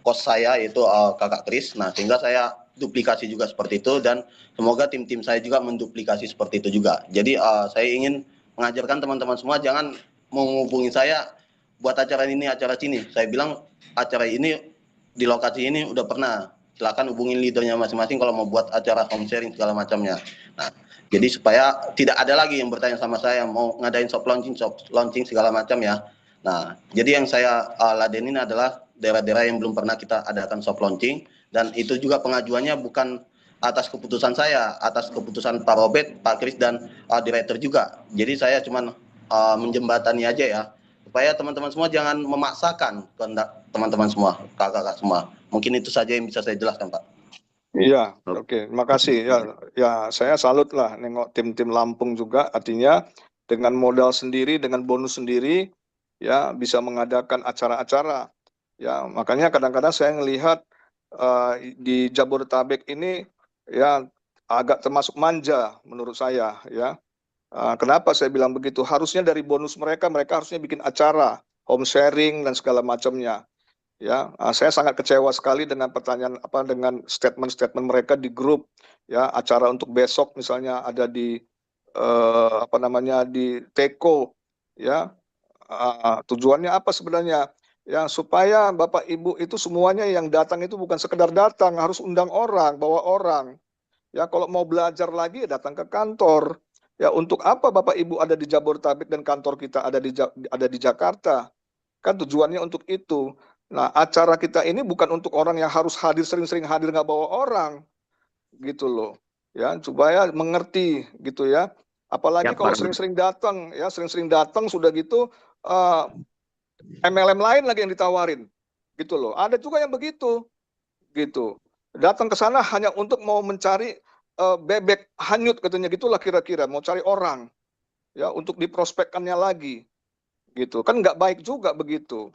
kos saya, yaitu Kakak Kris. Nah, sehingga saya duplikasi juga seperti itu, dan semoga tim-tim saya juga menduplikasi seperti itu juga. Jadi saya ingin mengajarkan teman-teman semua jangan menghubungi saya buat acara ini, acara sini. Saya bilang acara ini di lokasi ini udah pernah, silakan hubungin leadernya masing-masing kalau mau buat acara home sharing segala macamnya. Nah, jadi supaya tidak ada lagi yang bertanya sama saya mau ngadain shop launching segala macam ya. Nah, jadi yang saya ladenin adalah daerah-daerah yang belum pernah kita adakan shop launching, dan itu juga pengajuannya bukan atas keputusan saya, atas keputusan Pak Robert, Pak Kris, dan direktur juga. Jadi saya cuma menjembatani aja ya, supaya teman-teman semua jangan memaksakan kehendak teman-teman semua, kakak-kakak semua. Mungkin itu saja yang bisa saya jelaskan, Pak. Iya, oke, makasih ya. Ya, saya salut lah nengok tim-tim Lampung juga, artinya dengan modal sendiri, dengan bonus sendiri, ya bisa mengadakan acara-acara. Ya, makanya kadang-kadang saya melihat di Jabodetabek ini ya agak termasuk manja menurut saya ya. Kenapa saya bilang begitu? Harusnya dari bonus mereka harusnya bikin acara, home sharing dan segala macamnya. Ya, saya sangat kecewa sekali dengan pertanyaan dengan statement-statement mereka di grup. Ya, acara untuk besok misalnya ada di di Teko. Ya, tujuannya apa sebenarnya? Ya, supaya Bapak Ibu itu semuanya yang datang itu bukan sekedar datang, harus undang orang, bawa orang. Ya, kalau mau belajar lagi ya datang ke kantor. Ya, untuk apa Bapak Ibu ada di Jabodetabek dan kantor kita ada di Jakarta? Kan tujuannya untuk itu. Nah, acara kita ini bukan untuk orang yang harus hadir, sering-sering hadir nggak bawa orang, gitu loh. Ya, supaya mengerti gitu ya. Apalagi kalau sering-sering datang sudah gitu MLM lain lagi yang ditawarin, gitu loh. Ada juga yang begitu, gitu. Datang ke sana hanya untuk mau mencari bebek hanyut katanya, gitulah kira-kira, mau cari orang, ya untuk diprospekkannya lagi, gitu. Kan nggak baik juga begitu.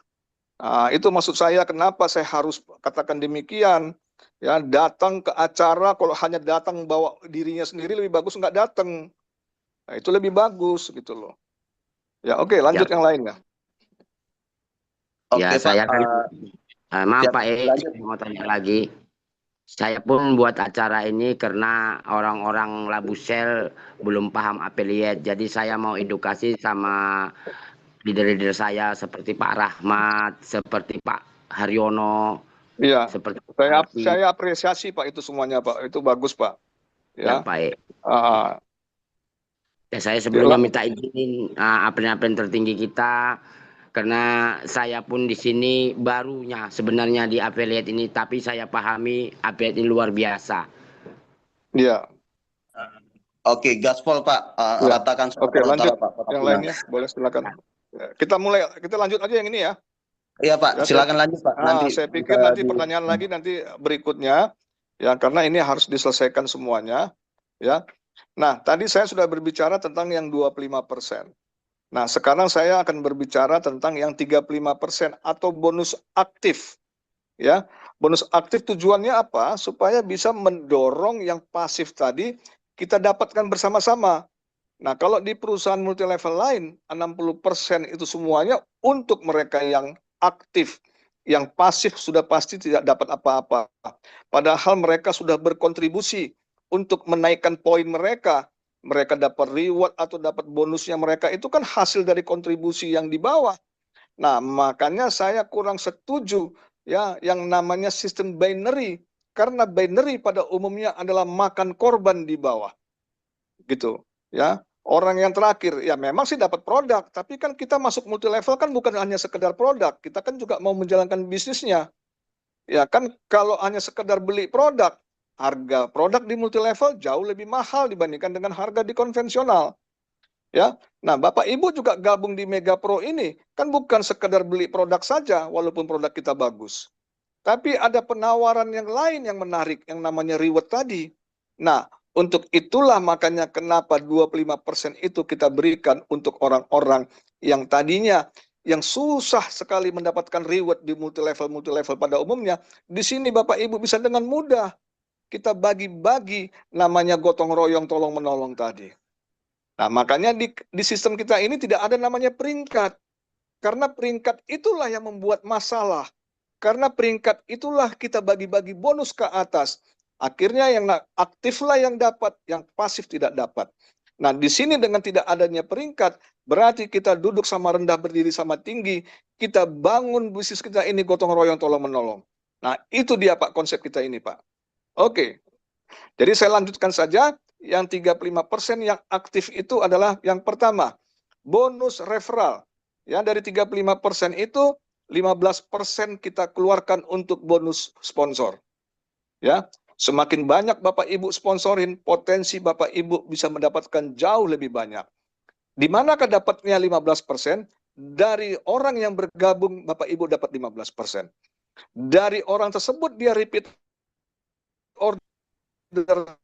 Nah, itu maksud saya kenapa saya harus katakan demikian. Ya, datang ke acara kalau hanya datang bawa dirinya sendiri lebih bagus nggak datang. Nah, itu lebih bagus gitu loh. Ya, oke, lanjut yang lainnya. Ya, Oke, saya Pak. maaf siap, Pak lanjut. mau tanya lagi. Saya pun buat acara ini karena orang-orang Labusel belum paham affiliate. Jadi saya mau edukasi sama leader-leader saya seperti Pak Rahmat, seperti Pak Haryono, Iya, seperti Pak Alfi. saya apresiasi Pak itu semuanya Pak, itu bagus Pak. Ya, Ya, baik. Ah, Ya, saya sebelumnya Lah. minta izin apel-apel tertinggi kita karena saya pun di sini barunya sebenarnya di affiliate ini, tapi saya pahami affiliate ini luar biasa. Iya. Oke, gaspol Pak, Ya. ratakan Oke, Sumatera lanjut. Utara Pak. Kota Yang Pinang. lainnya boleh silakan. Kita lanjut aja yang ini ya. Iya Pak, Ya, silakan lanjut Pak. Nanti saya pikir bisa nanti pertanyaan lagi nanti berikutnya ya, karena ini harus diselesaikan semuanya ya. Nah, tadi saya sudah berbicara tentang yang 25%. Nah, sekarang saya akan berbicara tentang yang 35% atau bonus aktif. Ya, bonus aktif tujuannya apa? Supaya bisa mendorong yang pasif tadi kita dapatkan bersama-sama. Nah, kalau di perusahaan multi level lain, 60% itu semuanya untuk mereka yang aktif. Yang pasif sudah pasti tidak dapat apa-apa. Padahal mereka sudah berkontribusi untuk menaikkan poin mereka. Mereka dapat reward atau dapat bonusnya mereka itu kan hasil dari kontribusi yang di bawah. Nah, makanya saya kurang setuju ya yang namanya sistem binary, karena binary pada umumnya adalah makan korban di bawah. Gitu, ya. Orang yang terakhir ya memang sih dapat produk, tapi kan kita masuk multi level kan bukan hanya sekedar produk, kita kan juga mau menjalankan bisnisnya. Ya kan kalau hanya sekedar beli produk, harga produk di multi level jauh lebih mahal dibandingkan dengan harga di konvensional. Ya. Nah, Bapak Ibu juga gabung di Mega Pro ini kan bukan sekedar beli produk saja walaupun produk kita bagus. Tapi ada penawaran yang lain yang menarik yang namanya reward tadi. Nah, untuk itulah makanya kenapa 25% itu kita berikan untuk orang-orang yang tadinya yang susah sekali mendapatkan reward di multi level pada umumnya. Di sini Bapak Ibu bisa dengan mudah kita bagi-bagi namanya gotong royong tolong menolong tadi. Nah, makanya di sistem kita ini tidak ada namanya peringkat. Karena peringkat itulah yang membuat masalah. Karena peringkat itulah kita bagi-bagi bonus ke atas. Akhirnya yang aktiflah yang dapat, yang pasif tidak dapat. Nah, di sini dengan tidak adanya peringkat, berarti kita duduk sama rendah, berdiri sama tinggi, kita bangun bisnis kita ini gotong royong tolong menolong. Nah, itu dia Pak konsep kita ini Pak. Oke. Jadi saya lanjutkan saja, yang 35% yang aktif itu adalah yang pertama, bonus referral. Ya, dari 35% itu 15% kita keluarkan untuk bonus sponsor. Ya, semakin banyak Bapak Ibu sponsorin, potensi Bapak Ibu bisa mendapatkan jauh lebih banyak. Di manakah dapatnya 15%? Dari orang yang bergabung Bapak Ibu dapat 15%. Dari orang tersebut dia repeat order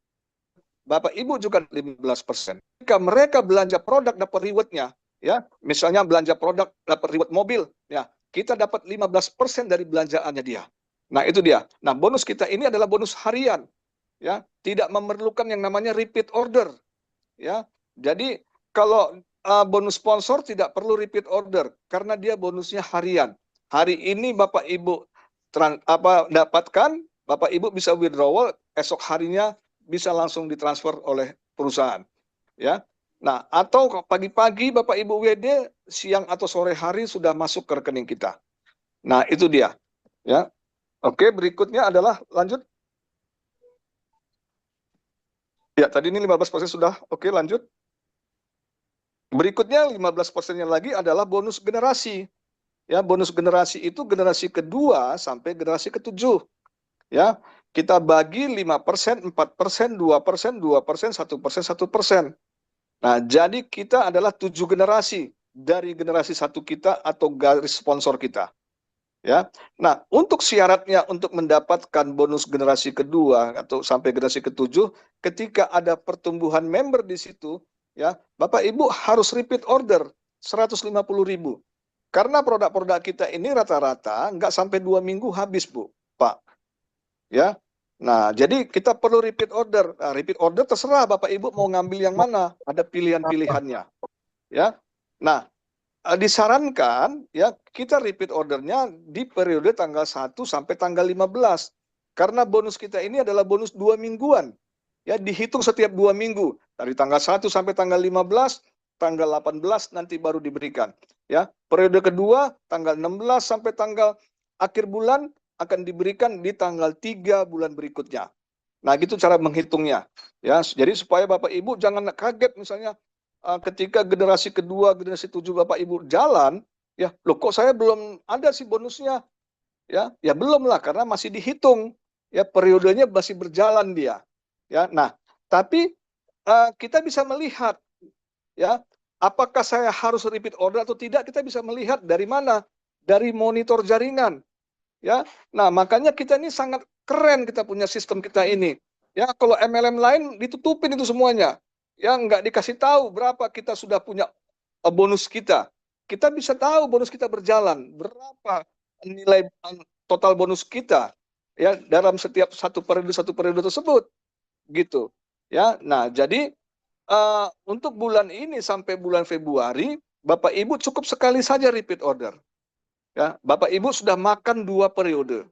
Bapak Ibu juga 15%. Jika mereka belanja produk dapat rewardnya, ya, misalnya belanja produk dapat reward mobil, ya, kita dapat 15% dari belanjaannya dia. Nah, itu dia. Nah, bonus kita ini adalah bonus harian, ya, tidak memerlukan yang namanya repeat order, ya. Jadi kalau bonus sponsor tidak perlu repeat order karena dia bonusnya harian. Hari ini Bapak Ibu dapatkan, Bapak Ibu bisa withdrawal, esok harinya bisa langsung ditransfer oleh perusahaan, ya. Nah, atau pagi-pagi Bapak Ibu WD, siang atau sore hari sudah masuk ke rekening kita. Nah, itu dia, ya. Oke, berikutnya adalah lanjut. Ya, tadi ini 15% sudah. Oke, lanjut. Berikutnya 15%-nya lagi adalah bonus generasi. Ya, bonus generasi itu generasi kedua sampai generasi ketujuh. Ya, kita bagi 5%, 4%, 2%, 2%, 1%, 1%. Nah, jadi kita adalah 7 generasi dari generasi satu kita atau garis sponsor kita. Ya. Nah, untuk syaratnya untuk mendapatkan bonus generasi kedua atau sampai generasi ketujuh, ketika ada pertumbuhan member di situ, ya, Bapak Ibu harus repeat order 150.000. Karena produk-produk kita ini rata-rata nggak sampai 2 minggu habis, Bu, Pak. Ya. Nah, jadi kita perlu repeat order. Nah, repeat order terserah Bapak Ibu mau ngambil yang mana, ada pilihan-pilihannya. Ya. Nah, disarankan ya kita repeat ordernya di periode tanggal 1 sampai tanggal 15. Karena bonus kita ini adalah bonus 2 mingguan. Ya, dihitung setiap 2 minggu. Dari tanggal 1 sampai tanggal 15, tanggal 18 nanti baru diberikan. Ya, periode kedua tanggal 16 sampai tanggal akhir bulan akan diberikan di tanggal 3 bulan berikutnya. Nah, gitu cara menghitungnya. Ya, jadi supaya Bapak Ibu jangan kaget misalnya ketika generasi kedua, generasi 7 Bapak Ibu jalan, ya, loh kok saya belum ada sih bonusnya? Ya, ya belum lah karena masih dihitung. Ya, periodenya masih berjalan dia. Ya, nah, tapi kita bisa melihat ya, apakah saya harus repeat order atau tidak, kita bisa melihat dari mana? Dari monitor jaringan. Ya, nah makanya kita ini sangat keren kita punya sistem kita ini. Ya, kalau MLM lain ditutupin itu semuanya. Ya, nggak dikasih tahu berapa kita sudah punya bonus kita. Kita bisa tahu bonus kita berjalan, berapa nilai total bonus kita ya dalam setiap satu periode tersebut gitu. Ya, nah jadi untuk bulan ini sampai bulan Februari, Bapak Ibu cukup sekali saja repeat order. Ya, Bapak Ibu sudah makan 2 periode.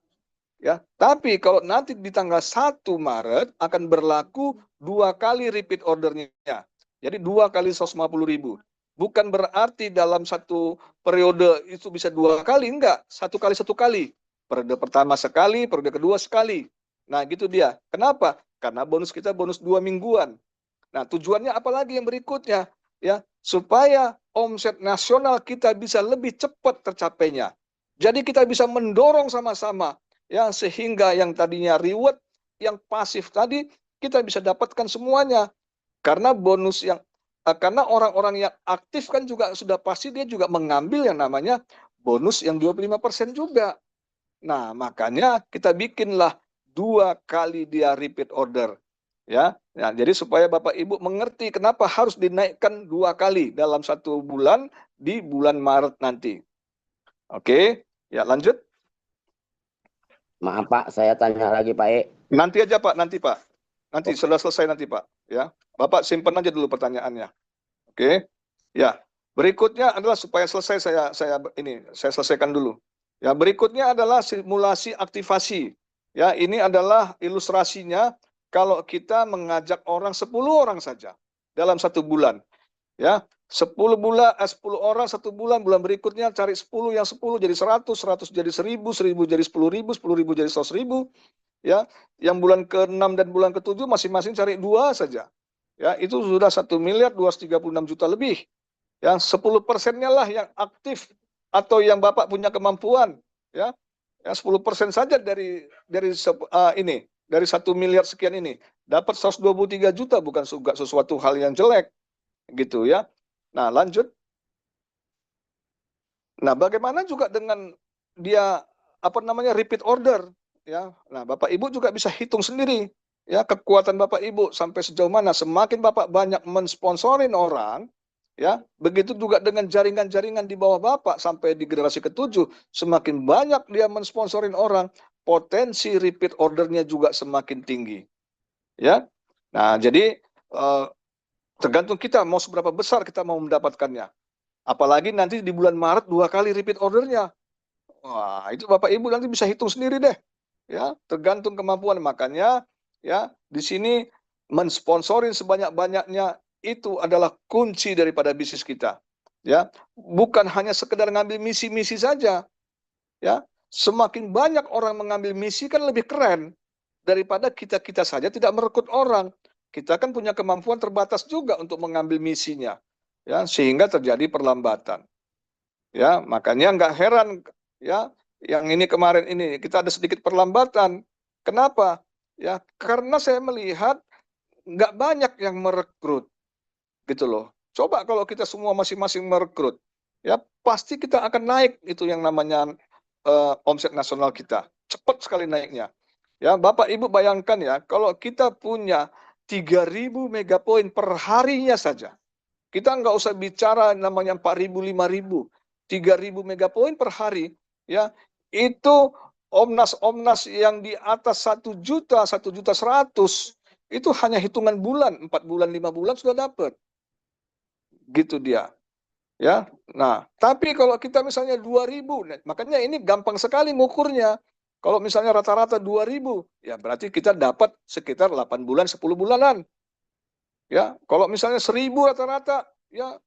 Ya, tapi kalau nanti di tanggal 1 Maret akan berlaku 2 kali repeat ordernya. Jadi 2 kali 150.000. Bukan berarti dalam satu periode itu bisa 2 kali, enggak. 1 kali 1 kali. Periode pertama sekali, periode kedua sekali. Nah, gitu dia. Kenapa? Karena bonus kita bonus 2 mingguan. Nah, tujuannya apalagi yang berikutnya? Ya, supaya omset nasional kita bisa lebih cepat tercapainya. Jadi kita bisa mendorong sama-sama ya sehingga yang tadinya reward, yang pasif tadi kita bisa dapatkan semuanya. Karena bonus yang karena orang-orang yang aktif kan juga sudah pasti dia juga mengambil yang namanya bonus yang 25% juga. Nah, makanya kita bikinlah 2 kali dia repeat order. Ya, nah, jadi supaya Bapak Ibu mengerti kenapa harus dinaikkan 2 kali dalam 1 bulan di bulan Maret nanti. Oke, ya lanjut. Maaf Pak, saya tanya lagi Pak E. Nanti aja Pak, nanti Pak. Nanti sudah selesai nanti Pak. Ya, Bapak simpan aja dulu pertanyaannya. Oke, ya. Berikutnya adalah supaya selesai saya selesaikan dulu. Ya, berikutnya adalah simulasi aktivasi. Ya, ini adalah ilustrasinya. Kalau kita mengajak orang 10 orang saja dalam 1 bulan, ya 10 orang 1 bulan, bulan berikutnya cari 10, yang 10 jadi 100, 100 jadi 1000, 1000 jadi 10.000, 10.000 jadi 100.000, ya. Yang bulan ke-6 dan bulan ke-7 masing-masing cari 2 saja. Ya, itu sudah 1.236 juta lebih. Yang 10%-nya lah yang aktif atau yang Bapak punya kemampuan, ya. Ya 10% saja dari ini. Dari 1 miliar sekian ini dapat 123 juta, bukan sesuatu hal yang jelek gitu ya. Nah, lanjut. Nah, bagaimana juga dengan dia repeat order ya. Nah, Bapak Ibu juga bisa hitung sendiri ya kekuatan Bapak Ibu sampai sejauh mana. Semakin Bapak banyak mensponsorin orang ya, begitu juga dengan jaringan-jaringan di bawah Bapak sampai di generasi ke-7, semakin banyak dia mensponsorin orang, potensi repeat ordernya juga semakin tinggi. Ya. Nah, jadi tergantung kita mau seberapa besar kita mau mendapatkannya. Apalagi nanti di bulan Maret 2 kali repeat ordernya. Wah, itu Bapak Ibu nanti bisa hitung sendiri deh. Ya, tergantung kemampuan. Makanya ya, di sini mensponsorin sebanyak-banyaknya itu adalah kunci daripada bisnis kita. Ya, bukan hanya sekedar ngambil misi-misi saja. Ya, semakin banyak orang mengambil misi kan lebih keren daripada kita saja tidak merekrut orang. Kita kan punya kemampuan terbatas juga untuk mengambil misinya, ya sehingga terjadi perlambatan. Ya, makanya nggak heran ya yang ini kemarin ini kita ada sedikit perlambatan. Kenapa? Ya, karena saya melihat nggak banyak yang merekrut, gitu loh. Coba kalau kita semua masing-masing merekrut, ya pasti kita akan naik itu yang namanya omset nasional kita, cepat sekali naiknya. Ya, Bapak Ibu bayangkan ya, kalau kita punya 3.000 megapoin per harinya saja, kita nggak usah bicara namanya 4.000, 5.000, 3.000 megapoin per hari, ya itu omnas yang di atas 1 juta, 1.100.000 itu hanya hitungan bulan, 4 bulan, 5 bulan sudah dapat, gitu dia. Ya, nah, tapi kalau kita misalnya 2.000, makanya ini gampang sekali ngukurnya. Kalau misalnya rata-rata 2.000, ya berarti kita dapat sekitar 8 bulan, 10 bulanan. Ya, kalau misalnya 1.000 rata-rata, ya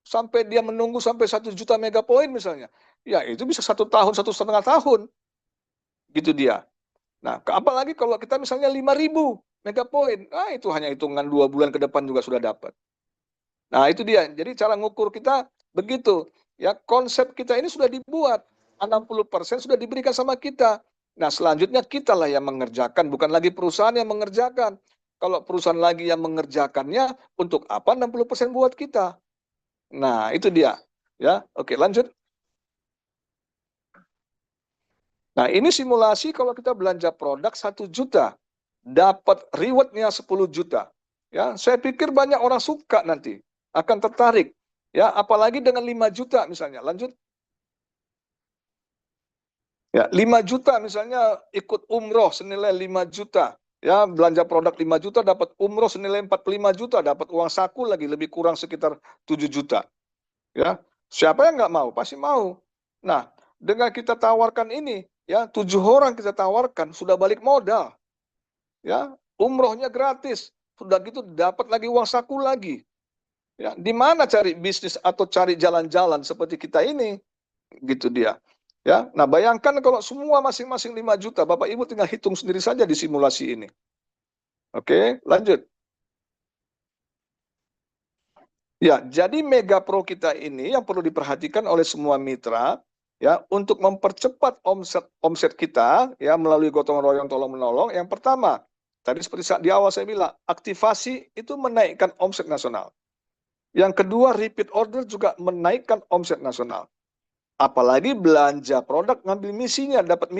sampai dia menunggu sampai 1 juta megapoin misalnya, ya itu bisa 1 tahun, 1,5 tahun, gitu dia. Nah, apalagi kalau kita misalnya 5.000 megapoin, itu hanya hitungan 2 bulan ke depan juga sudah dapat. Nah, itu dia. Jadi cara ngukur kita begitu. Ya, konsep kita ini sudah dibuat. 60% sudah diberikan sama kita. Nah, selanjutnya kitalah yang mengerjakan, bukan lagi perusahaan yang mengerjakan. Kalau perusahaan lagi yang mengerjakannya, untuk apa 60% buat kita? Nah, itu dia. Ya, oke, lanjut. Nah, ini simulasi kalau kita belanja produk 1 juta, dapat rewardnya 10 juta. Ya, saya pikir banyak orang suka nanti, akan tertarik. Ya, apalagi dengan 5 juta misalnya. Lanjut. Ya, 5 juta misalnya ikut umroh senilai 5 juta. Ya, belanja produk 5 juta dapat umroh senilai 45 juta, dapat uang saku lagi lebih kurang sekitar 7 juta. Ya, siapa yang nggak mau? Pasti mau. Nah, dengan kita tawarkan ini, ya 7 orang kita tawarkan sudah balik modal. Ya, umrohnya gratis. Sudah gitu dapat lagi uang saku lagi. Ya, di mana cari bisnis atau cari jalan-jalan seperti kita ini? Gitu dia. Ya, nah bayangkan kalau semua masing-masing 5 juta, Bapak Ibu tinggal hitung sendiri saja di simulasi ini. Oke, lanjut. Ya, jadi Mega Pro kita ini yang perlu diperhatikan oleh semua mitra, ya, untuk mempercepat omset kita, ya, melalui gotong royong tolong menolong. Yang pertama, tadi seperti di awal saya bilang, aktivasi itu menaikkan omset nasional. Yang kedua, repeat order juga menaikkan omset nasional. Apalagi belanja produk ngambil misinya, dapat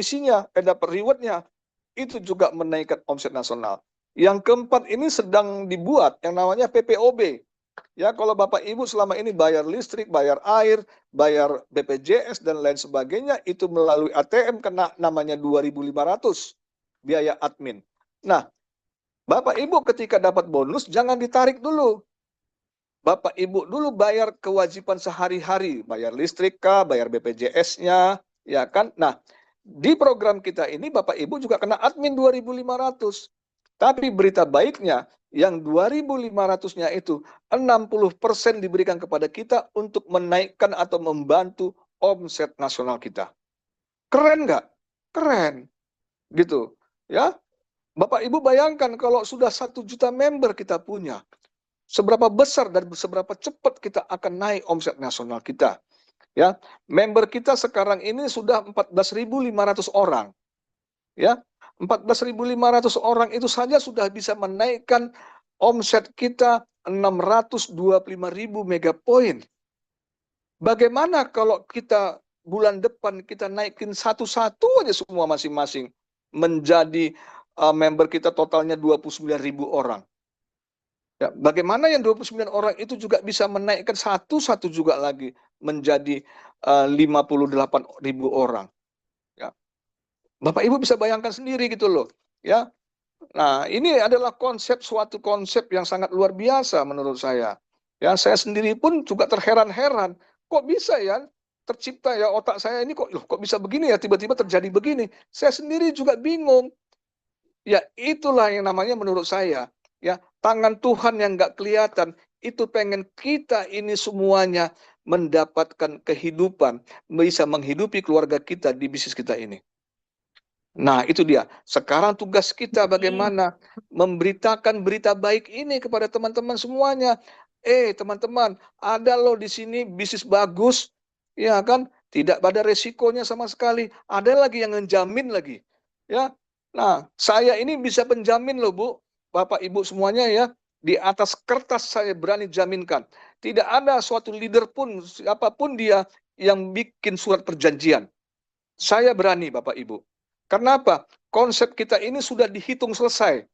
rewardnya, itu juga menaikkan omset nasional. Yang keempat ini sedang dibuat yang namanya PPOB. Ya, kalau Bapak Ibu selama ini bayar listrik, bayar air, bayar BPJS dan lain sebagainya, itu melalui ATM kena namanya 2.500 biaya admin. Nah, Bapak Ibu ketika dapat bonus jangan ditarik dulu. Bapak Ibu dulu bayar kewajiban sehari-hari, bayar listrik kah, bayar BPJS-nya, ya kan? Nah, di program kita ini Bapak Ibu juga kena admin 2.500. Tapi berita baiknya, yang 2.500-nya itu 60% diberikan kepada kita untuk menaikkan atau membantu omset nasional kita. Keren nggak? Keren. Gitu. Ya, Bapak Ibu bayangkan kalau sudah 1 juta member kita punya, seberapa besar dan seberapa cepat kita akan naik omset nasional kita. Ya, member kita sekarang ini sudah 14.500 orang. Ya, 14.500 orang itu saja sudah bisa menaikkan omset kita 625.000 megapoin. Bagaimana kalau kita bulan depan kita naikin satu-satu aja semua masing-masing menjadi member kita totalnya 29.000 orang. Ya, bagaimana yang 29 orang itu juga bisa menaikkan satu-satu juga lagi menjadi 58.000 orang. Ya. Bapak Ibu bisa bayangkan sendiri gitu loh. Ya. Nah, ini adalah suatu konsep yang sangat luar biasa menurut saya. Ya, saya sendiri pun juga terheran-heran. Kok bisa ya tercipta ya otak saya ini kok bisa begini ya tiba-tiba terjadi begini. Saya sendiri juga bingung. Ya, itulah yang namanya menurut saya, ya, tangan Tuhan yang nggak kelihatan, itu pengen kita ini semuanya mendapatkan kehidupan, bisa menghidupi keluarga kita di bisnis kita ini. Nah, itu dia. Sekarang tugas kita bagaimana memberitakan berita baik ini kepada teman-teman semuanya. Teman-teman, ada loh di sini bisnis bagus, ya kan? Tidak ada resikonya sama sekali. Ada lagi yang menjamin lagi, ya. Nah, saya ini bisa penjamin loh, Bu, Bapak Ibu semuanya ya. Di atas kertas saya berani jaminkan. Tidak ada suatu leader pun, siapapun dia yang bikin surat perjanjian. Saya berani, Bapak Ibu. Karena apa? Konsep kita ini sudah dihitung selesai.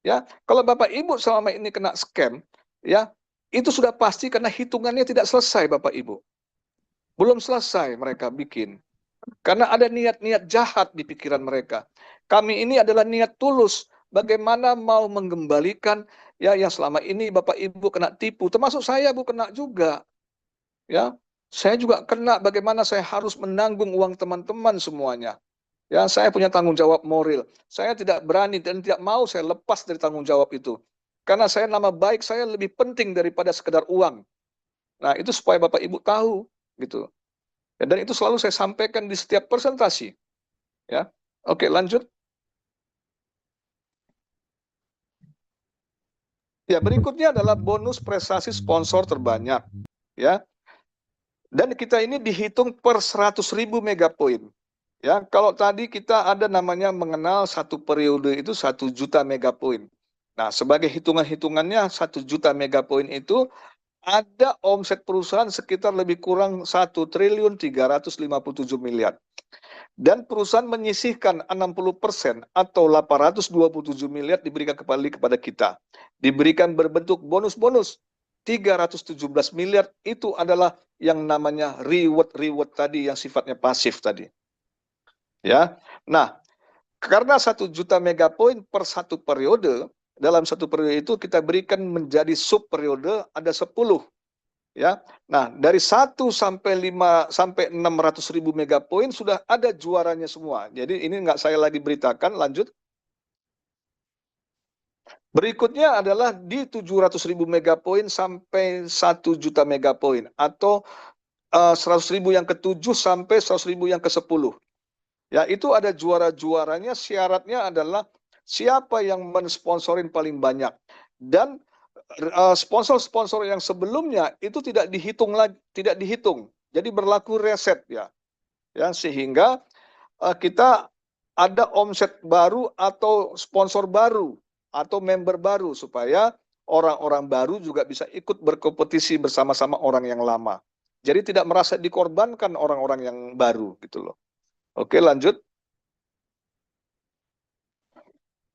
Ya, kalau Bapak Ibu selama ini kena scam, ya, itu sudah pasti karena hitungannya tidak selesai, Bapak Ibu. Belum selesai mereka bikin. Karena ada niat-niat jahat di pikiran mereka. Kami ini adalah niat tulus. Bagaimana mau mengembalikan ya yang selama ini Bapak Ibu kena tipu. Termasuk saya Bu kena juga. Ya, saya juga kena bagaimana saya harus menanggung uang teman-teman semuanya. Ya, saya punya tanggung jawab moral. Saya tidak berani dan tidak mau saya lepas dari tanggung jawab itu. Karena saya nama baik saya lebih penting daripada sekedar uang. Nah, itu supaya Bapak Ibu tahu gitu. Ya, dan itu selalu saya sampaikan di setiap presentasi. Ya. Oke, lanjut. Ya, berikutnya adalah bonus prestasi sponsor terbanyak. Ya. Dan kita ini dihitung per 100.000 megapoin. Ya, kalau tadi kita ada namanya mengenal satu periode itu 1 juta megapoin. Nah, sebagai hitungan-hitungannya 1 juta megapoin itu ada omset perusahaan sekitar lebih kurang 1.357 miliar. Dan perusahaan menyisihkan 60% atau 827 miliar diberikan kembali kepada kita. Diberikan berbentuk bonus-bonus. 317 miliar itu adalah yang namanya reward tadi yang sifatnya pasif tadi. Ya, nah karena 1 juta megapoin per satu periode, dalam satu periode itu kita berikan menjadi sub periode ada 10. Ya, nah dari 1 sampai 5 sampai 600.000 megapoin sudah ada juaranya semua. Jadi ini nggak saya lagi beritakan. Lanjut. Berikutnya adalah di 700.000 megapoin sampai 1 juta megapoin atau 100.000 yang ke-7 sampai 100.000 yang ke-10. Ya, itu ada juara-juaranya, syaratnya adalah siapa yang mensponsorin paling banyak. Dan sponsor-sponsor yang sebelumnya itu tidak dihitung lagi, tidak dihitung. Jadi berlaku reset ya. Ya, sehingga kita ada omset baru atau sponsor baru atau member baru supaya orang-orang baru juga bisa ikut berkompetisi bersama-sama orang yang lama. Jadi tidak merasa dikorbankan orang-orang yang baru gitu loh. Oke, lanjut.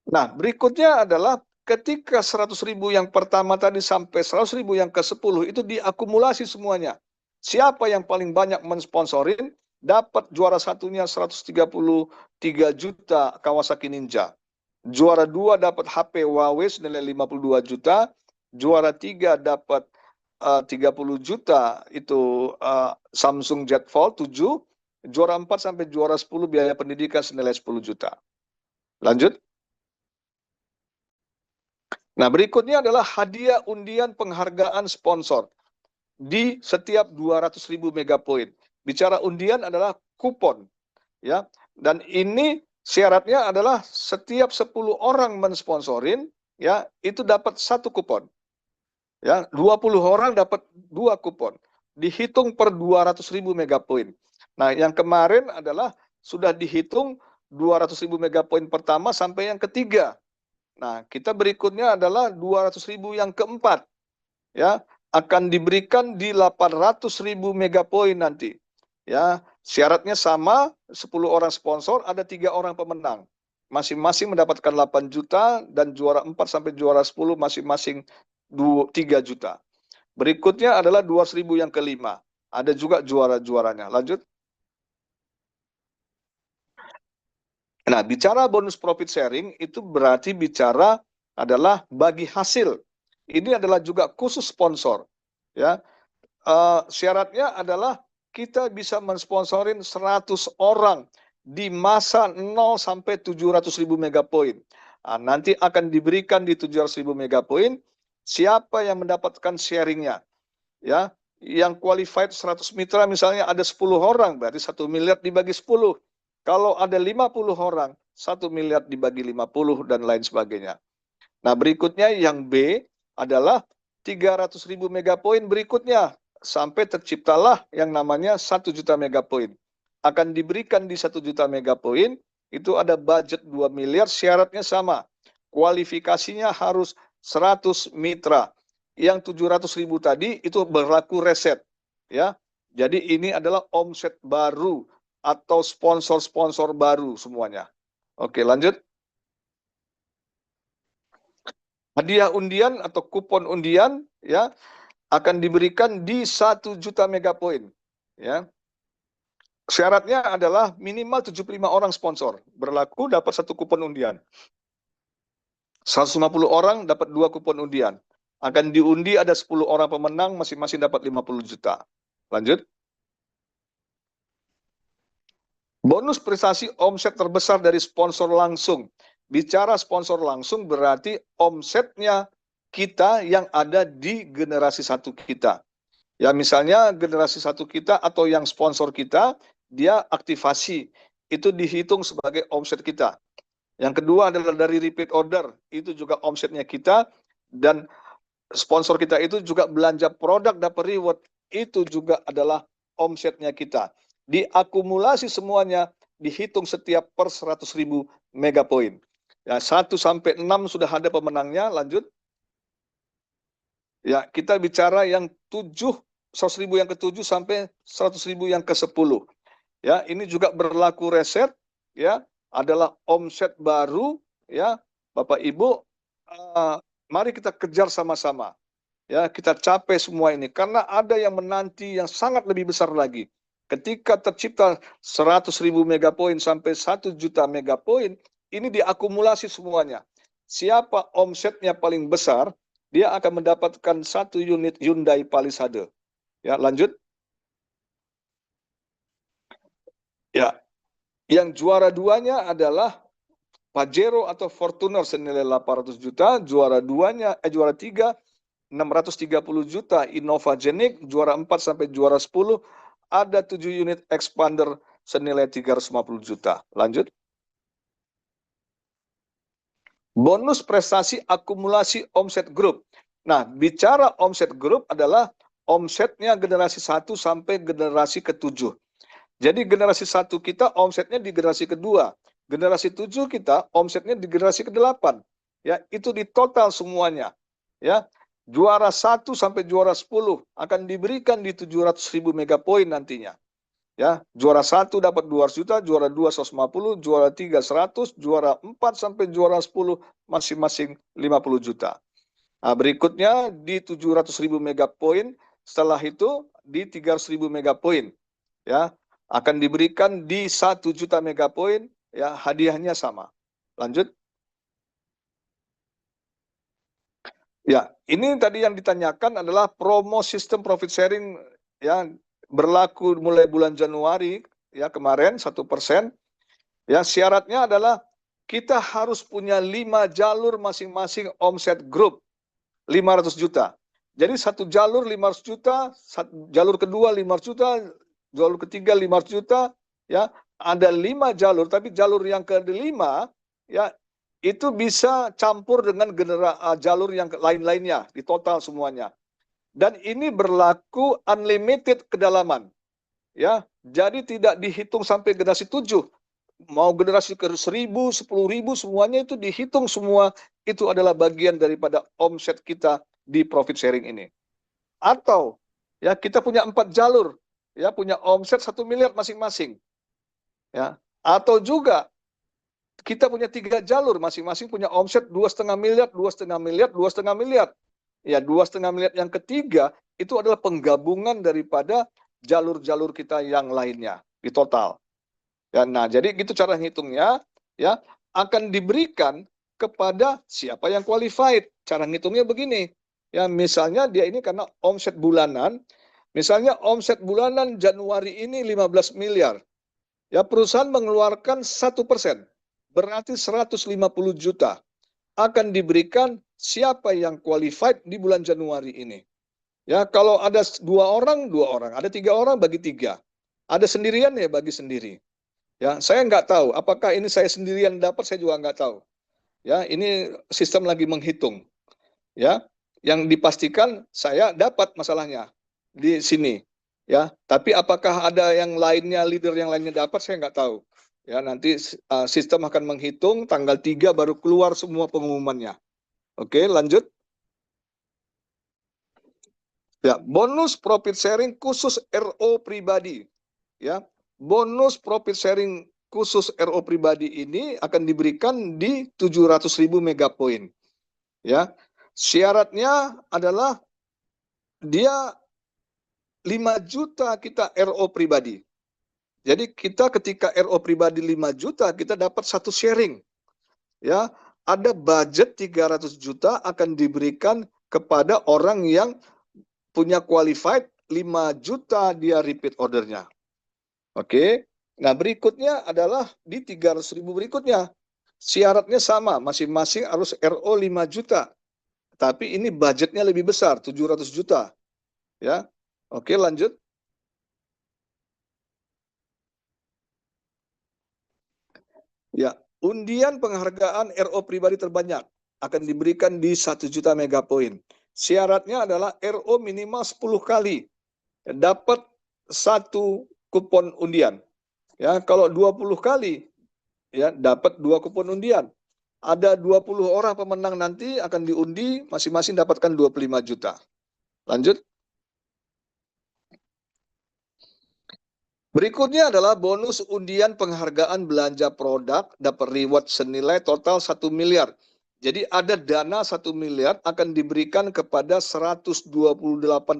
Nah, berikutnya adalah ketika 100.000 yang pertama tadi sampai 100.000 yang ke-10 itu diakumulasi semuanya. Siapa yang paling banyak mensponsorin dapat juara satunya 133 juta Kawasaki Ninja. Juara 2 dapat HP Huawei senilai 52 juta. Juara 3 dapat 30 juta itu Samsung Z Fold 7. Juara 4 sampai juara 10 biaya pendidikan senilai 10 juta. Lanjut. Nah, berikutnya adalah hadiah undian penghargaan sponsor di setiap 200.000 megapoin. Bicara undian adalah kupon, ya. Dan ini syaratnya adalah setiap 10 orang mensponsorin, ya, itu dapat 1 kupon. Ya, 20 orang dapat 2 kupon. Dihitung per 200.000 megapoin. Nah, yang kemarin adalah sudah dihitung 200.000 megapoin pertama sampai yang ketiga. Nah, kita berikutnya adalah 200.000 yang keempat. Ya, akan diberikan di 800.000 megapoin nanti. Ya, syaratnya sama, 10 orang sponsor, ada 3 orang pemenang. Masing-masing mendapatkan 8 juta dan juara 4 sampai juara 10 masing-masing 3 juta. Berikutnya adalah 200.000 yang kelima. Ada juga juara-juaranya. Lanjut. Nah, bicara bonus profit sharing itu berarti bicara adalah bagi hasil. Ini adalah juga khusus sponsor. Ya, syaratnya adalah kita bisa mensponsorin 100 orang di masa 0 sampai 700.000 megapoin. Nah, nanti akan diberikan di 700.000 megapoin siapa yang mendapatkan sharingnya. Ya, yang qualified 100 mitra misalnya ada 10 orang, berarti 1 miliar dibagi 10. Kalau ada 50 orang, 1 miliar dibagi 50 dan lain sebagainya. Nah, berikutnya yang B adalah 300.000 megapoin berikutnya. Sampai terciptalah yang namanya 1 juta megapoin. Akan diberikan di 1 juta megapoin, itu ada budget 2 miliar, syaratnya sama. Kualifikasinya harus 100 mitra. Yang 700.000 tadi itu berlaku reset. Ya, jadi ini adalah omset baru atau sponsor-sponsor baru semuanya. Oke, lanjut. Hadiah undian atau kupon undian ya akan diberikan di 1 juta megapoin. Ya. Syaratnya adalah minimal 75 orang sponsor. Berlaku dapat 1 kupon undian. 150 orang dapat 2 kupon undian. Akan diundi ada 10 orang pemenang masing-masing dapat 50 juta. Lanjut. Bonus prestasi omset terbesar dari sponsor langsung. Bicara sponsor langsung berarti omsetnya kita yang ada di generasi satu kita. Ya misalnya generasi satu kita atau yang sponsor kita, dia aktivasi, itu dihitung sebagai omset kita. Yang kedua adalah dari repeat order, itu juga omsetnya kita, dan sponsor kita itu juga belanja produk dapat reward, itu juga adalah omsetnya kita. Diakumulasi semuanya, dihitung setiap per 100.000 megapoin. Ya, 1 sampai 6 sudah ada pemenangnya, lanjut. Ya, kita bicara yang 100.000 yang ke-7 sampai 100.000 yang ke-10. Ya, ini juga berlaku reset, ya, adalah omset baru, ya, Bapak Ibu, mari kita kejar sama-sama. Ya, kita capai semua ini karena ada yang menanti yang sangat lebih besar lagi. Ketika tercipta 100.000 megapoin sampai 1 juta megapoin, ini diakumulasi semuanya. Siapa omsetnya paling besar, dia akan mendapatkan 1 unit Hyundai Palisade. Ya, lanjut. Ya, yang juara 2-nya adalah Pajero atau Fortuner senilai 800 juta, juara 3 630 juta Innova Genik, juara 4 sampai juara 10 ada 7 unit expander senilai 350 juta. Lanjut. Bonus prestasi akumulasi omset grup. Nah, bicara omset grup adalah omsetnya generasi 1 sampai generasi ke-7. Jadi generasi 1 kita omsetnya di generasi kedua. Generasi 7 kita omsetnya di generasi ke-8. Ya, itu di total semuanya. Ya, juara 1 sampai juara 10 akan diberikan di 700.000 megapoin nantinya. Ya, juara 1 dapat 200 juta, juara 2 150, juara 3 100, juara 4 sampai juara 10 masing-masing 50 juta. Nah, berikutnya di 700.000 megapoin, setelah itu di 300.000 megapoin. Ya, akan diberikan di 1 juta megapoin, ya, hadiahnya sama. Lanjut. Ya, ini tadi yang ditanyakan adalah promo sistem profit sharing yang berlaku mulai bulan Januari ya kemarin 1%. Ya, syaratnya adalah kita harus punya 5 jalur masing-masing omset grup 500 juta. Jadi satu jalur 500 juta, jalur kedua 500 juta, jalur ketiga 500 juta, ya. Ada 5 jalur, tapi jalur yang kelima ya itu bisa campur dengan jalur yang lain-lainnya di total semuanya. Dan ini berlaku unlimited kedalaman. Ya, jadi tidak dihitung sampai generasi 7. Mau generasi ke 1.000, 10.000 semuanya itu dihitung semua, itu adalah bagian daripada omset kita di profit sharing ini. Atau ya kita punya 4 jalur, ya punya omset 1 miliar masing-masing. Ya, atau juga kita punya 3 jalur masing-masing punya omset 2,5 miliar, 2,5 miliar, 2,5 miliar. Ya, 2,5 miliar yang ketiga itu adalah penggabungan daripada jalur-jalur kita yang lainnya di total. Ya, nah, jadi gitu cara ngitungnya, ya, akan diberikan kepada siapa yang qualified. Cara ngitungnya begini. Ya, misalnya dia ini karena omset bulanan, misalnya omset bulanan Januari ini 15 miliar. Ya, perusahaan mengeluarkan 1%, berarti 150 juta. Akan diberikan siapa yang qualified di bulan Januari ini. Ya, kalau ada 2 orang, 2 orang. Ada 3 orang, bagi 3. Ada sendirian, ya bagi sendiri. Ya, saya nggak tahu. Apakah ini saya sendirian dapat, saya juga nggak tahu. Ya, ini sistem lagi menghitung. Ya, yang dipastikan saya dapat masalahnya di sini. Ya, tapi apakah ada yang lainnya, leader yang lainnya dapat, saya nggak tahu. Ya, nanti sistem akan menghitung, tanggal 3 baru keluar semua pengumumannya. Oke, lanjut. Ya, bonus profit sharing khusus RO pribadi. Ya, bonus profit sharing khusus RO pribadi ini akan diberikan di 700.000 megapoin. Ya, syaratnya adalah dia 5 juta kita RO pribadi. Jadi kita ketika RO pribadi 5 juta, kita dapat 1 sharing. Ya, ada budget 300 juta akan diberikan kepada orang yang punya qualified 5 juta dia repeat ordernya. Oke. Nah, berikutnya adalah di 300.000 berikutnya. Syaratnya sama, masing-masing harus RO 5 juta. Tapi ini budgetnya lebih besar, 700 juta. Ya. Oke, lanjut. Ya, undian penghargaan RO pribadi terbanyak akan diberikan di 1 juta megapoin. Syaratnya adalah RO minimal 10 kali dapat 1 kupon undian. Ya, kalau 20 kali ya dapat 2 kupon undian. Ada 20 orang pemenang nanti akan diundi, masing-masing dapatkan 25 juta. Lanjut. Berikutnya adalah bonus undian penghargaan belanja produk dapat reward senilai total 1 miliar. Jadi ada dana 1 miliar akan diberikan kepada 128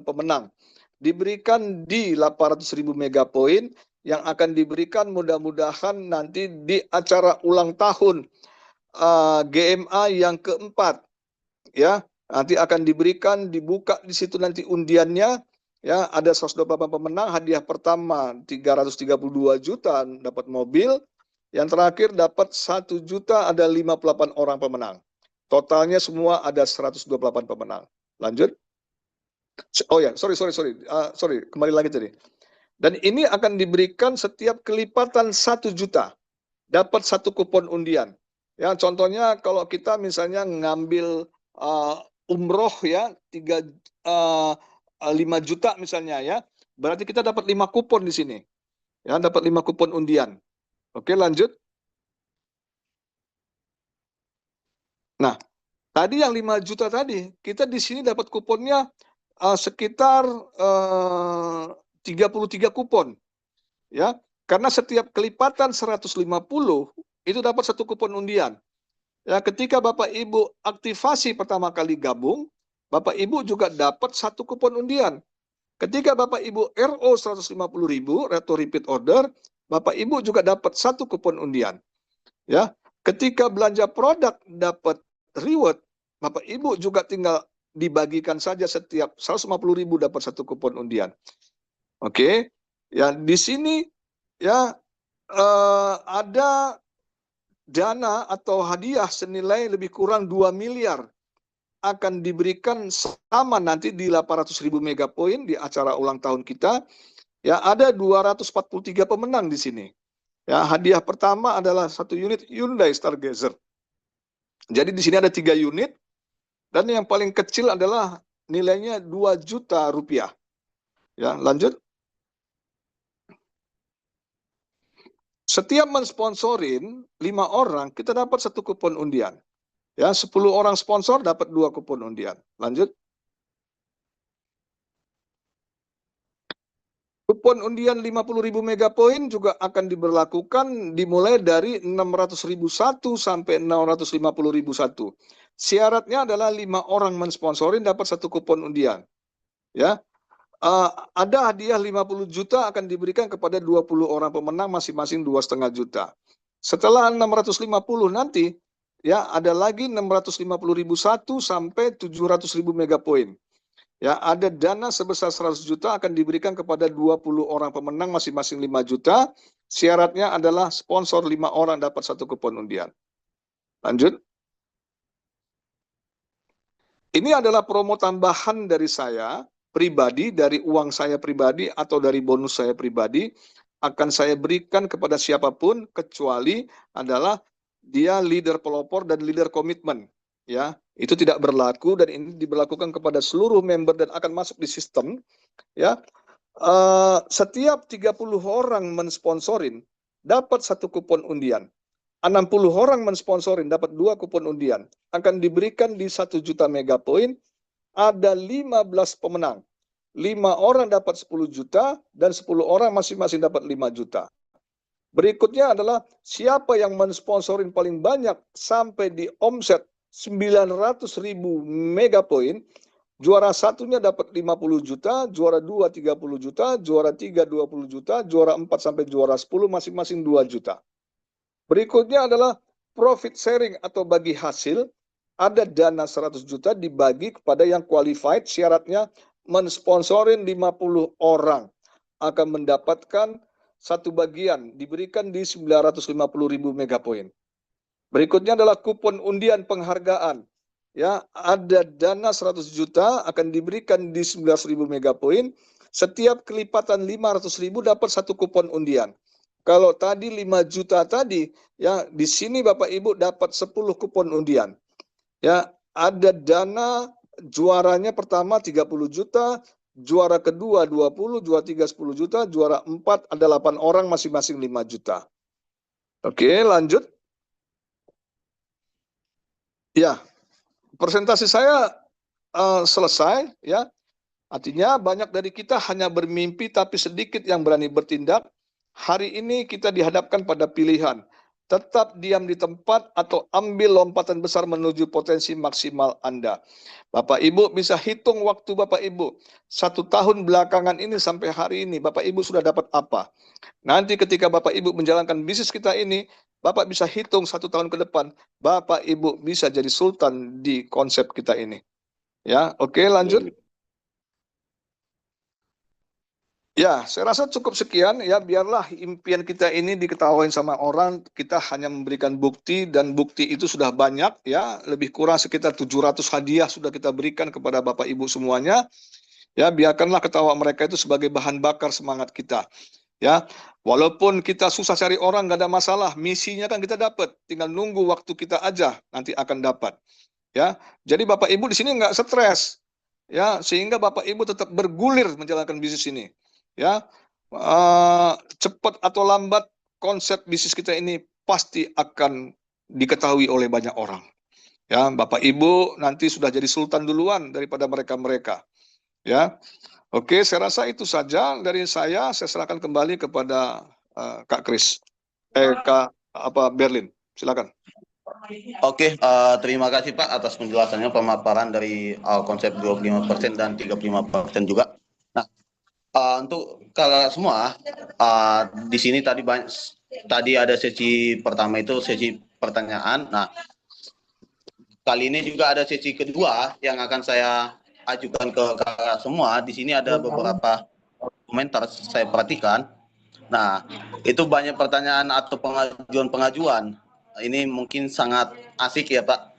pemenang. Diberikan di 800.000 megapoin yang akan diberikan mudah-mudahan nanti di acara ulang tahun GMA yang keempat. Ya, nanti akan diberikan, dibuka di situ nanti undiannya. Ya, ada 128 pemenang, hadiah pertama 332 juta dapat mobil, yang terakhir dapat 1 juta ada 58 orang pemenang. Totalnya semua ada 128 pemenang. Lanjut. Oh ya, sorry, kembali lagi tadi. Dan ini akan diberikan setiap kelipatan 1 juta, dapat 1 kupon undian. Ya, contohnya kalau kita misalnya ngambil umroh ya, 5 juta misalnya ya, berarti kita dapat 5 kupon di sini. Ya, dapat 5 kupon undian. Oke, lanjut. Nah, tadi yang 5 juta tadi, kita di sini dapat kuponnya sekitar 33 kupon. Ya, karena setiap kelipatan 150 itu dapat 1 kupon undian. Ya, ketika Bapak Ibu aktivasi pertama kali gabung, Bapak Ibu juga dapat 1 kupon undian. Ketika Bapak Ibu RO 150.000 atau repeat order, Bapak Ibu juga dapat 1 kupon undian. Ya, ketika belanja produk dapat reward, Bapak Ibu juga tinggal dibagikan saja setiap 150.000 dapat 1 kupon undian. Oke, ya di sini ya ada dana atau hadiah senilai lebih kurang 2 miliar akan diberikan sama nanti di 800.000 megapoin di acara ulang tahun kita. Ya, ada 243 pemenang di sini. Ya, hadiah pertama adalah 1 unit Hyundai Stargazer. Jadi di sini ada 3 unit dan yang paling kecil adalah nilainya 2 juta rupiah. Ya, lanjut. Setiap mensponsorin 5 orang, kita dapat 1 kupon undian. Ya, 10 orang sponsor dapat 2 kupon undian. Lanjut. Kupon undian 50.000 megapoin juga akan diberlakukan dimulai dari 600.001 sampai 650.001. Syaratnya adalah 5 orang mensponsorin dapat 1 kupon undian. Ya. Ada hadiah 50 juta akan diberikan kepada 20 orang pemenang masing-masing 2,5 juta. Setelah 650 nanti ya ada lagi 650.001 sampai 700.000 megapoin. Ya, ada dana sebesar 100 juta akan diberikan kepada 20 orang pemenang masing-masing 5 juta. Syaratnya adalah sponsor 5 orang dapat 1 kupon undian. Lanjut. Ini adalah promo tambahan dari saya pribadi, dari uang saya pribadi atau dari bonus saya pribadi, akan saya berikan kepada siapapun kecuali adalah dia leader pelopor dan leader komitmen. Ya, itu tidak berlaku dan ini diberlakukan kepada seluruh member dan akan masuk di sistem. Ya, setiap 30 orang mensponsorin dapat 1 kupon undian. 60 orang mensponsorin dapat 2 kupon undian. Akan diberikan di 1 juta megapoin. Ada 15 pemenang. 5 orang dapat 10 juta dan 10 orang masing-masing dapat 5 juta. Berikutnya adalah siapa yang mensponsorin paling banyak sampai di omset 900.000 megapoin, juara satunya dapat 50 juta, juara 2 30 juta, juara 3 20 juta, juara 4 sampai juara 10 masing-masing 2 juta. Berikutnya adalah profit sharing atau bagi hasil. Ada dana 100 juta dibagi kepada yang qualified, syaratnya mensponsorin 50 orang akan mendapatkan satu bagian diberikan di 950.000 megapoin. Berikutnya adalah kupon undian penghargaan. Ya, ada dana 100 juta akan diberikan di 11.000 megapoin. Setiap kelipatan 500.000 dapat satu kupon undian. Kalau tadi 5 juta tadi, ya di sini Bapak Ibu dapat 10 kupon undian. Ya, ada dana juaranya pertama 30 juta, juara kedua 20, juara 3 10 juta, juara 4 ada 8 orang masing-masing 5 juta. Oke, lanjut. Ya, presentasi saya selesai ya. Artinya banyak dari kita hanya bermimpi tapi sedikit yang berani bertindak. Hari ini kita dihadapkan pada pilihan. Tetap diam di tempat atau ambil lompatan besar menuju potensi maksimal Anda. Bapak Ibu bisa hitung waktu Bapak Ibu. 1 tahun belakangan ini sampai hari ini Bapak Ibu sudah dapat apa. Nanti ketika Bapak Ibu menjalankan bisnis kita ini, Bapak bisa hitung 1 tahun ke depan, Bapak Ibu bisa jadi sultan di konsep kita ini. Ya, oke, lanjut. Ya, saya rasa cukup sekian ya, biarlah impian kita ini diketahui sama orang, kita hanya memberikan bukti dan bukti itu sudah banyak ya, lebih kurang sekitar 700 hadiah sudah kita berikan kepada Bapak Ibu semuanya. Ya, biarkanlah ketawa mereka itu sebagai bahan bakar semangat kita. Ya, walaupun kita susah cari orang nggak ada masalah, misinya kan kita dapat, tinggal nunggu waktu kita aja nanti akan dapat. Ya, jadi Bapak Ibu di sini nggak stres, ya, sehingga Bapak Ibu tetap bergulir menjalankan bisnis ini. Ya, cepat atau lambat konsep bisnis kita ini pasti akan diketahui oleh banyak orang. Ya, Bapak Ibu nanti sudah jadi sultan duluan daripada mereka-mereka. Ya, oke, saya rasa itu saja dari saya. Saya serahkan kembali kepada Kak Kris, Kak Berlin. Silakan. Oke, terima kasih Pak atas penjelasannya, pemaparan dari konsep 25% dan 35% juga. Nah, untuk kalian semua, di sini tadi ada sesi pertama itu sesi pertanyaan. Nah, kali ini juga ada sesi kedua yang akan saya ajukan ke kalian semua. Di sini ada beberapa komentar saya perhatikan. Nah, itu banyak pertanyaan atau pengajuan. Ini mungkin sangat asik ya Pak.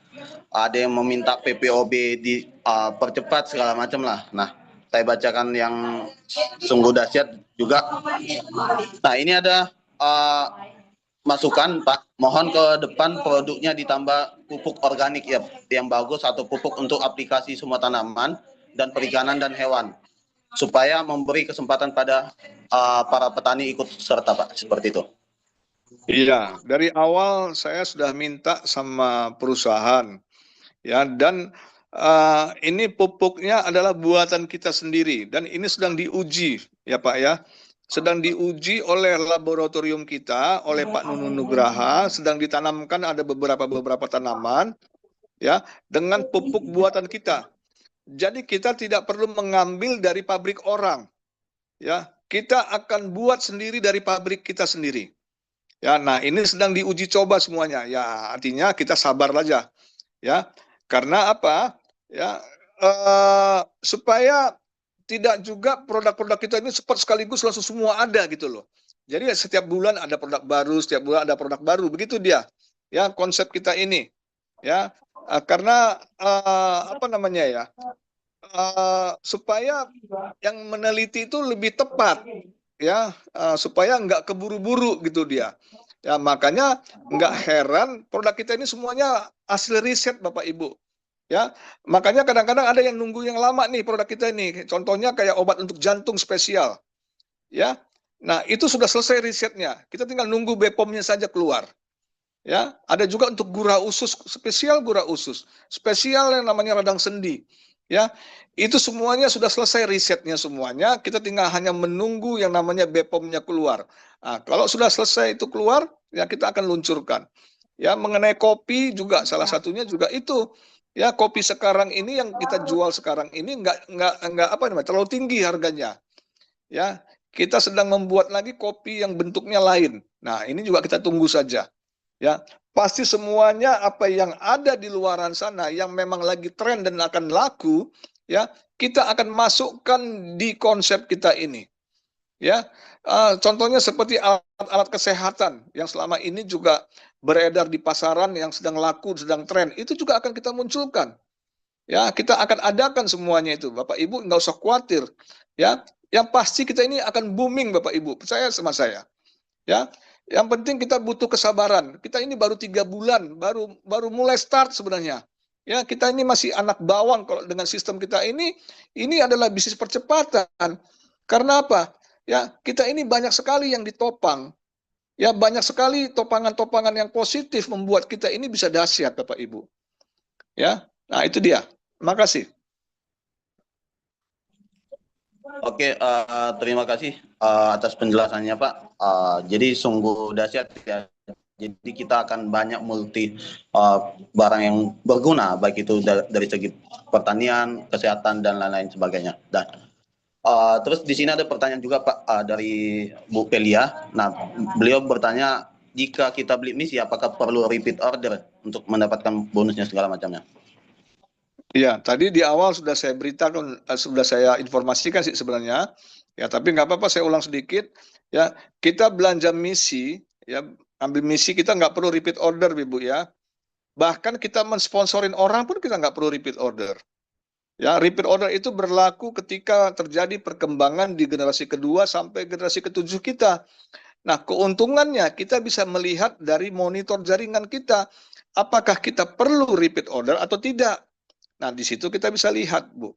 Ada yang meminta PPOB dipercepat segala macam lah. Nah, saya bacakan yang sungguh dahsyat juga. Nah, ini ada masukan Pak. Mohon ke depan produknya ditambah pupuk organik ya, yang bagus atau pupuk untuk aplikasi semua tanaman dan perikanan dan hewan, supaya memberi kesempatan pada para petani ikut serta Pak, seperti itu. Iya, dari awal saya sudah minta sama perusahaan ya, dan ini pupuknya adalah buatan kita sendiri dan ini sedang diuji ya Pak ya, sedang diuji oleh laboratorium kita, oleh Pak Nunu Nugraha, sedang ditanamkan ada beberapa tanaman ya dengan pupuk buatan kita. Jadi kita tidak perlu mengambil dari pabrik orang ya, kita akan buat sendiri dari pabrik kita sendiri. Ya, nah ini sedang diuji coba semuanya. Ya, artinya kita sabar aja. Ya, karena apa? Ya, supaya tidak juga produk-produk kita ini cepat sekaligus langsung semua ada gitu loh. Jadi setiap bulan ada produk baru, setiap bulan ada produk baru. Begitu dia. Ya, konsep kita ini. Ya, karena apa namanya ya? Supaya yang meneliti itu lebih tepat. Ya, supaya nggak keburu-buru gitu dia. Ya, makanya nggak heran produk kita ini semuanya hasil riset Bapak Ibu. Ya, makanya kadang-kadang ada yang nunggu yang lama nih produk kita ini. Contohnya kayak obat untuk jantung spesial. Ya, nah itu sudah selesai risetnya. Kita tinggal nunggu BPOM-nya saja keluar. Ya, ada juga untuk gurah usus spesial, gurah usus spesial yang namanya radang sendi. Ya, itu semuanya sudah selesai risetnya semuanya. Kita tinggal hanya menunggu yang namanya BPOM-nya keluar. Nah, kalau sudah selesai itu keluar, ya kita akan luncurkan. Ya, mengenai kopi juga salah satunya juga itu. Ya, kopi sekarang ini yang kita jual sekarang ini nggak apa namanya terlalu tinggi harganya. Ya, kita sedang membuat lagi kopi yang bentuknya lain. Nah, ini juga kita tunggu saja. Ya, pasti semuanya apa yang ada di luaran sana yang memang lagi tren dan akan laku, ya, kita akan masukkan di konsep kita ini. Ya, contohnya seperti alat-alat kesehatan yang selama ini juga beredar di pasaran yang sedang laku, sedang tren, itu juga akan kita munculkan. Ya, kita akan adakan semuanya itu, Bapak Ibu nggak usah khawatir. Ya, yang pasti kita ini akan booming, Bapak Ibu, percaya sama saya. Ya, yang penting kita butuh kesabaran. Kita ini baru 3 bulan, baru mulai start sebenarnya. Ya, kita ini masih anak bawang kalau dengan sistem kita ini adalah bisnis percepatan. Karena apa? Ya, kita ini banyak sekali yang ditopang. Ya, banyak sekali topangan-topangan yang positif membuat kita ini bisa dahsyat, Bapak Ibu. Ya, nah itu dia. Terima kasih. Oke, terima kasih atas penjelasannya Pak. Jadi sungguh dahsyat ya. Jadi kita akan banyak multi barang yang berguna, baik itu dari segi pertanian, kesehatan dan lain-lain sebagainya. Dan terus di sini ada pertanyaan juga Pak dari Bu Pelia. Nah, beliau bertanya jika kita beli misi, apakah perlu repeat order untuk mendapatkan bonusnya segala macamnya? Iya, tadi di awal sudah saya beritakan, sudah saya informasikan sih sebenarnya. Ya, tapi nggak apa-apa, saya ulang sedikit. Ya, kita belanja misi, ya, ambil misi kita nggak perlu repeat order, Ibu ya. Bahkan kita mensponsorin orang pun kita nggak perlu repeat order. Ya, repeat order itu berlaku ketika terjadi perkembangan di generasi kedua sampai generasi ketujuh kita. Nah, keuntungannya kita bisa melihat dari monitor jaringan kita, apakah kita perlu repeat order atau tidak. Nah, di situ kita bisa lihat, Bu.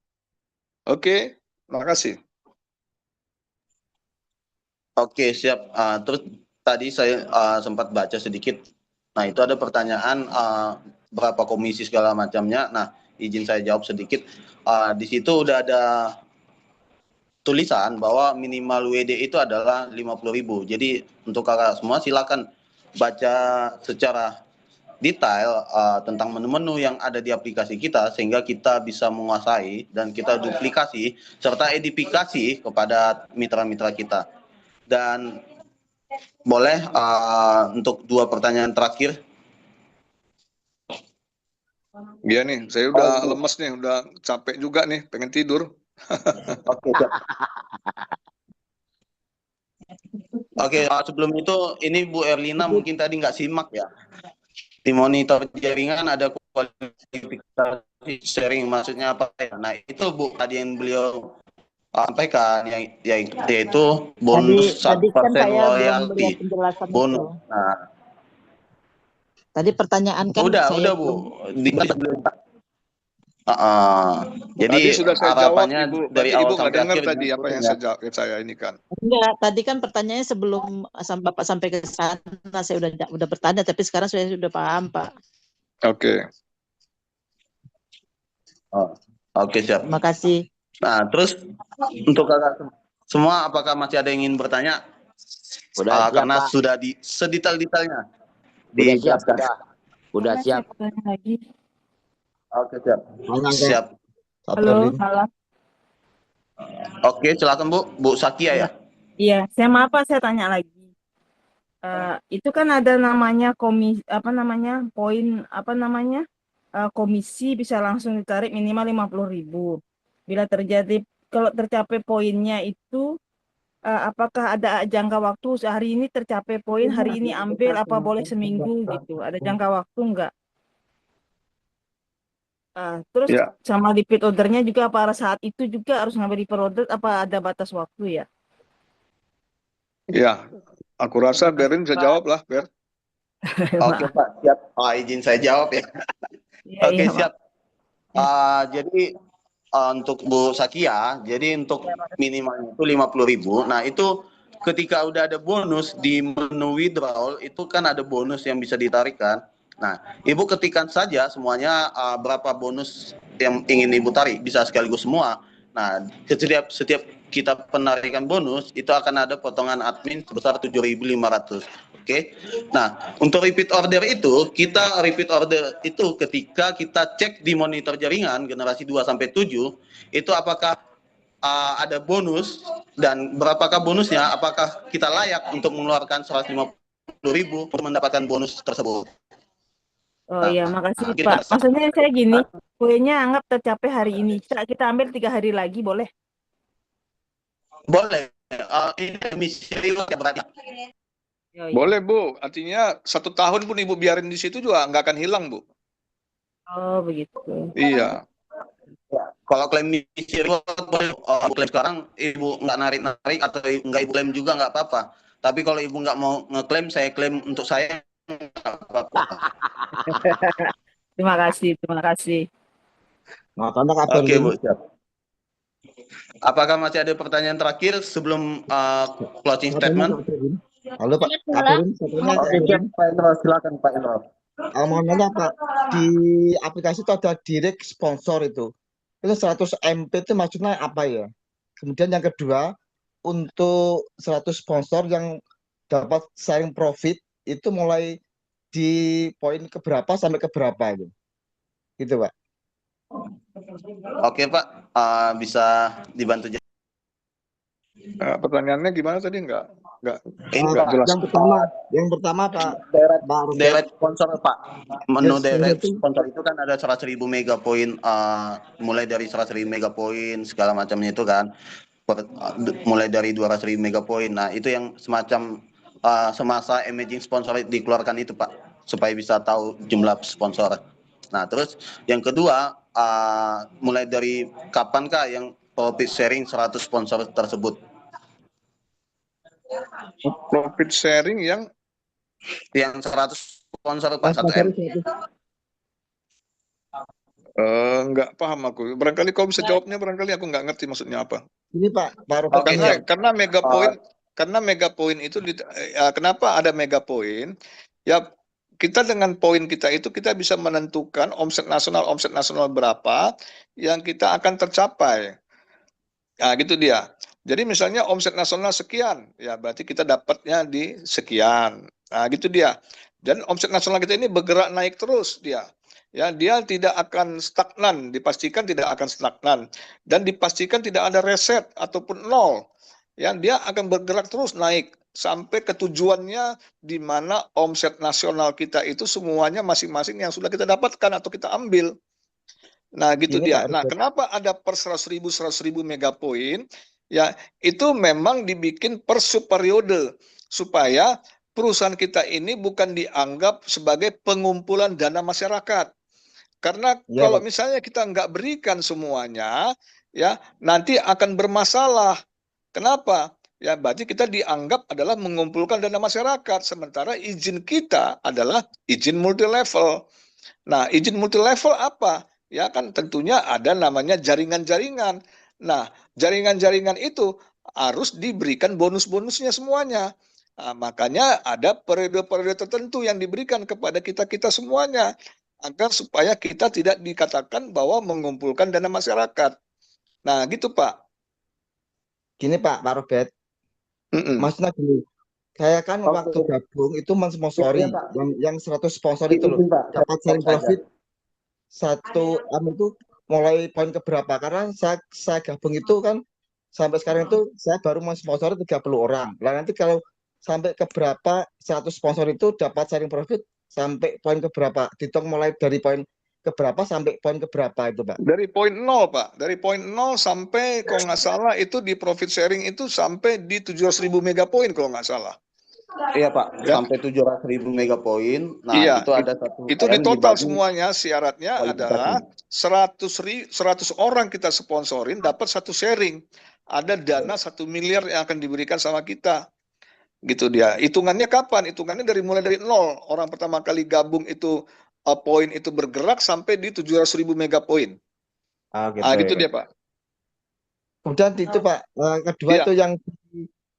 Oke, terima kasih. Oke, siap. Terus tadi saya sempat baca sedikit. Nah, itu ada pertanyaan berapa komisi segala macamnya. Nah, izin saya jawab sedikit. Di situ udah ada tulisan bahwa minimal WD itu adalah 50.000. Jadi untuk kakak semua silakan baca secara detail tentang menu-menu yang ada di aplikasi kita sehingga kita bisa menguasai dan kita duplikasi serta edifikasi kepada mitra-mitra kita. Dan boleh untuk 2 pertanyaan terakhir. Iya nih, saya udah lemes nih, udah capek juga nih, pengen tidur. Oke, siap. Oke, sebelum itu ini Bu Erlina mungkin tadi nggak simak ya. Di monitor jaringan ada kualifikasi sharing, maksudnya apa ya? Nah itu Bu tadi yang beliau sampaikan yaitu bonus Tadi kan 1% saya belum melihat loyalty penjelasan bonus. itu. Nah, Tadi pertanyaan kan udah Bu. Jadi Tadi sudah saya jawab, harapannya Ibu. dari Berarti awal Ibu nggak sampai dengar akhir tadi apa yang ya. saya ini kan. Enggak, tadi kan pertanyaannya sebelum Bapak sampai ke sana saya udah bertanya, tapi sekarang saya sudah paham, Pak. Oke. Oke, siap. Terima kasih. Nah, terus untuk kakak semua apakah masih ada yang ingin bertanya? Udah siap, Karena Pak. sudah di sedetail-detailnya Udah siap, dijelaskan. udah siap. Lagi. Oke, siap. Siap. Halo. Oke, silakan Bu Sakia ya. Iya, saya maaf Pak, saya tanya lagi. Itu kan ada namanya komisi, poin, komisi bisa langsung ditarik minimal 50.000. Bila kalau tercapai poinnya itu, apakah ada jangka waktu sehari ini tercapai poin, hari ini ambil, apa boleh seminggu gitu? Ada jangka waktu enggak? Terus Ya. sama repeat ordernya juga pada saat itu juga harus ngambil repeat order, apa ada batas waktu ya? Ya, aku rasa Berin bisa jawab lah, Ber. Oke Pak, siap. Izin saya jawab ya. Oke, siap. Jadi untuk Bu Sakia, jadi untuk minimal itu 50.000. Nah itu ketika udah ada bonus di menu withdrawal itu kan ada bonus yang bisa ditarikkan. Nah, Ibu ketikkan saja semuanya berapa bonus yang ingin Ibu tarik, bisa sekaligus semua. Nah, setiap kita penarikan bonus itu akan ada potongan admin sebesar 7.500. Oke. Nah, untuk repeat order itu, kita repeat order itu ketika kita cek di monitor jaringan generasi 2 sampai 7, itu apakah ada bonus dan berapakah bonusnya, apakah kita layak untuk mengeluarkan 150.000 untuk mendapatkan bonus tersebut. Oh iya, makasih Pak. Maksudnya saya gini, poinnya anggap tercapai hari ini. Kita ambil 3 hari lagi, boleh? Boleh. Ini misi reward ya berarti. Iya, iya. Boleh Bu, artinya 1 tahun pun Ibu biarin di situ juga nggak akan hilang Bu. Oh, begitu. Iya. Ya, kalau klaim misi reward boleh. Ibu klaim sekarang, Ibu nggak narik-narik atau nggak Ibu klaim juga nggak apa-apa. Tapi kalau Ibu nggak mau ngeklaim, saya klaim untuk saya nggak apa-apa. Terima kasih, terima kasih. Nah, karena kabar Oke Bu, ini siap. Apakah masih ada pertanyaan terakhir sebelum closing katanya statement? Kak Berin. Halo Pak, Kak Berin, katanya Kak Oke, siap Berin. Pak Indro, silakan Pak Indro. Mau nanya Pak, di aplikasi itu ada direct sponsor itu 100 MP itu maksudnya apa ya? Kemudian yang kedua, untuk 100 sponsor yang dapat sharing profit itu mulai di poin keberapa sampai keberapa itu? Gitu Pak. Oke Pak, bisa dibantu. Pertanyaannya gimana tadi? Nggak Ini nggak Pak, jelas. Yang pertama Pak, Robert, direct sponsor Pak. Menu Yes, direct itu. sponsor itu kan ada 100.000 mega poin, mulai dari 100.000 mega poin segala macamnya itu kan, mulai dari 200.000 mega poin. Nah itu yang semacam semasa emerging sponsor dikeluarkan itu Pak, supaya bisa tahu jumlah sponsor. Nah terus yang kedua, mulai dari kapankah yang profit sharing 100 sponsor tersebut? Profit sharing yang 100 sponsor Pak, 1M. nggak paham aku. Barangkali kau bisa jawabnya, barangkali aku nggak ngerti maksudnya apa. Ini Pak Robert. Oke, siap. Karena mega poin itu kenapa ada mega poin? Ya kita dengan poin kita itu kita bisa menentukan omset nasional berapa yang kita akan tercapai. Nah, gitu dia. Jadi misalnya omset nasional sekian, ya berarti kita dapatnya di sekian. Nah, gitu dia. Dan omset nasional kita ini bergerak naik terus dia. Ya, dia tidak akan stagnan, dipastikan tidak akan stagnan dan dipastikan tidak ada reset ataupun nol. Ya, dia akan bergerak terus naik sampai ke tujuannya di mana omset nasional kita itu semuanya masing-masing yang sudah kita dapatkan atau kita ambil. Nah, gitu Ini dia. Pak Nah, Robert. kenapa ada per 100.000 mega poin? Ya, itu memang dibikin per subperiode supaya perusahaan kita ini bukan dianggap sebagai pengumpulan dana masyarakat. Karena Iya, kalau Pak. misalnya kita nggak berikan semuanya, ya nanti akan bermasalah. Kenapa? Ya, berarti kita dianggap adalah mengumpulkan dana masyarakat, sementara izin kita adalah izin multi level. Nah, izin multi level apa? Ya kan tentunya ada namanya jaringan-jaringan. Nah, jaringan-jaringan itu harus diberikan bonus-bonusnya semuanya. Nah, makanya ada periode-periode tertentu yang diberikan kepada kita-kita semuanya agar supaya kita tidak dikatakan bahwa mengumpulkan dana masyarakat. Nah, gitu Pak. Gini Pak Robert, maksudnya gini, saya kan waktu gabung itu mensponsori yang 100 sponsor itu loh, dapat sharing profit 1 itu mulai poin keberapa, karena saya gabung itu kan sampai sekarang itu saya baru mensponsori 30 orang. Nah nanti kalau sampai keberapa 100 sponsor itu dapat sharing profit sampai poin keberapa, dihitung mulai dari poin keberapa sampai poin keberapa itu Pak? Dari poin 0 Pak, dari poin 0 sampai kalau nggak salah itu di profit sharing itu sampai di 700.000 mega poin kalau nggak salah. Iya Pak, Ya. sampai 700.000 mega poin. Nah Iya, itu ada satu itu di M total dibagi semuanya syaratnya kualifikasi. adalah 100 orang kita sponsorin dapat satu sharing. Ada dana 1 miliar yang akan diberikan sama kita. Gitu dia. Hitungannya kapan? Hitungannya mulai dari 0. Orang pertama kali gabung itu poin itu bergerak sampai di 700.000 mega poin. Gitu dia Pak. Kemudian itu Pak, kedua Iya. itu yang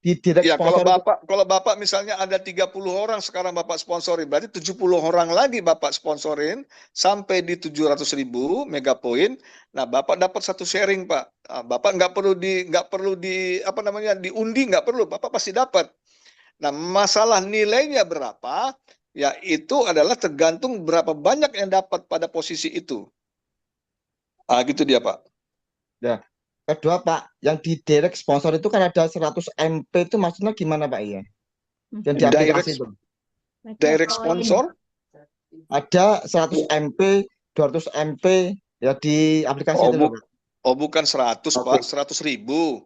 di direct Ya, sponsor kalau Bapak misalnya ada 30 orang sekarang Bapak sponsorin, berarti 70 orang lagi Bapak sponsorin sampai di 700.000 mega poin. Nah, Bapak dapat satu sharing, Pak. Nah, Bapak nggak perlu di apa namanya diundi, nggak perlu, Bapak pasti dapat. Nah, masalah nilainya berapa? Ya, itu adalah tergantung berapa banyak yang dapat pada posisi itu. Gitu dia, Pak. Ya. Kedua Pak, yang di direct sponsor itu kan ada 100 MP itu maksudnya gimana Pak ya? Yang di aplikasi itu. Direct sponsor? Ada 100 MP, 200 MP ya di aplikasi itu Pak. Oh, bukan 100 Pak, 100.000.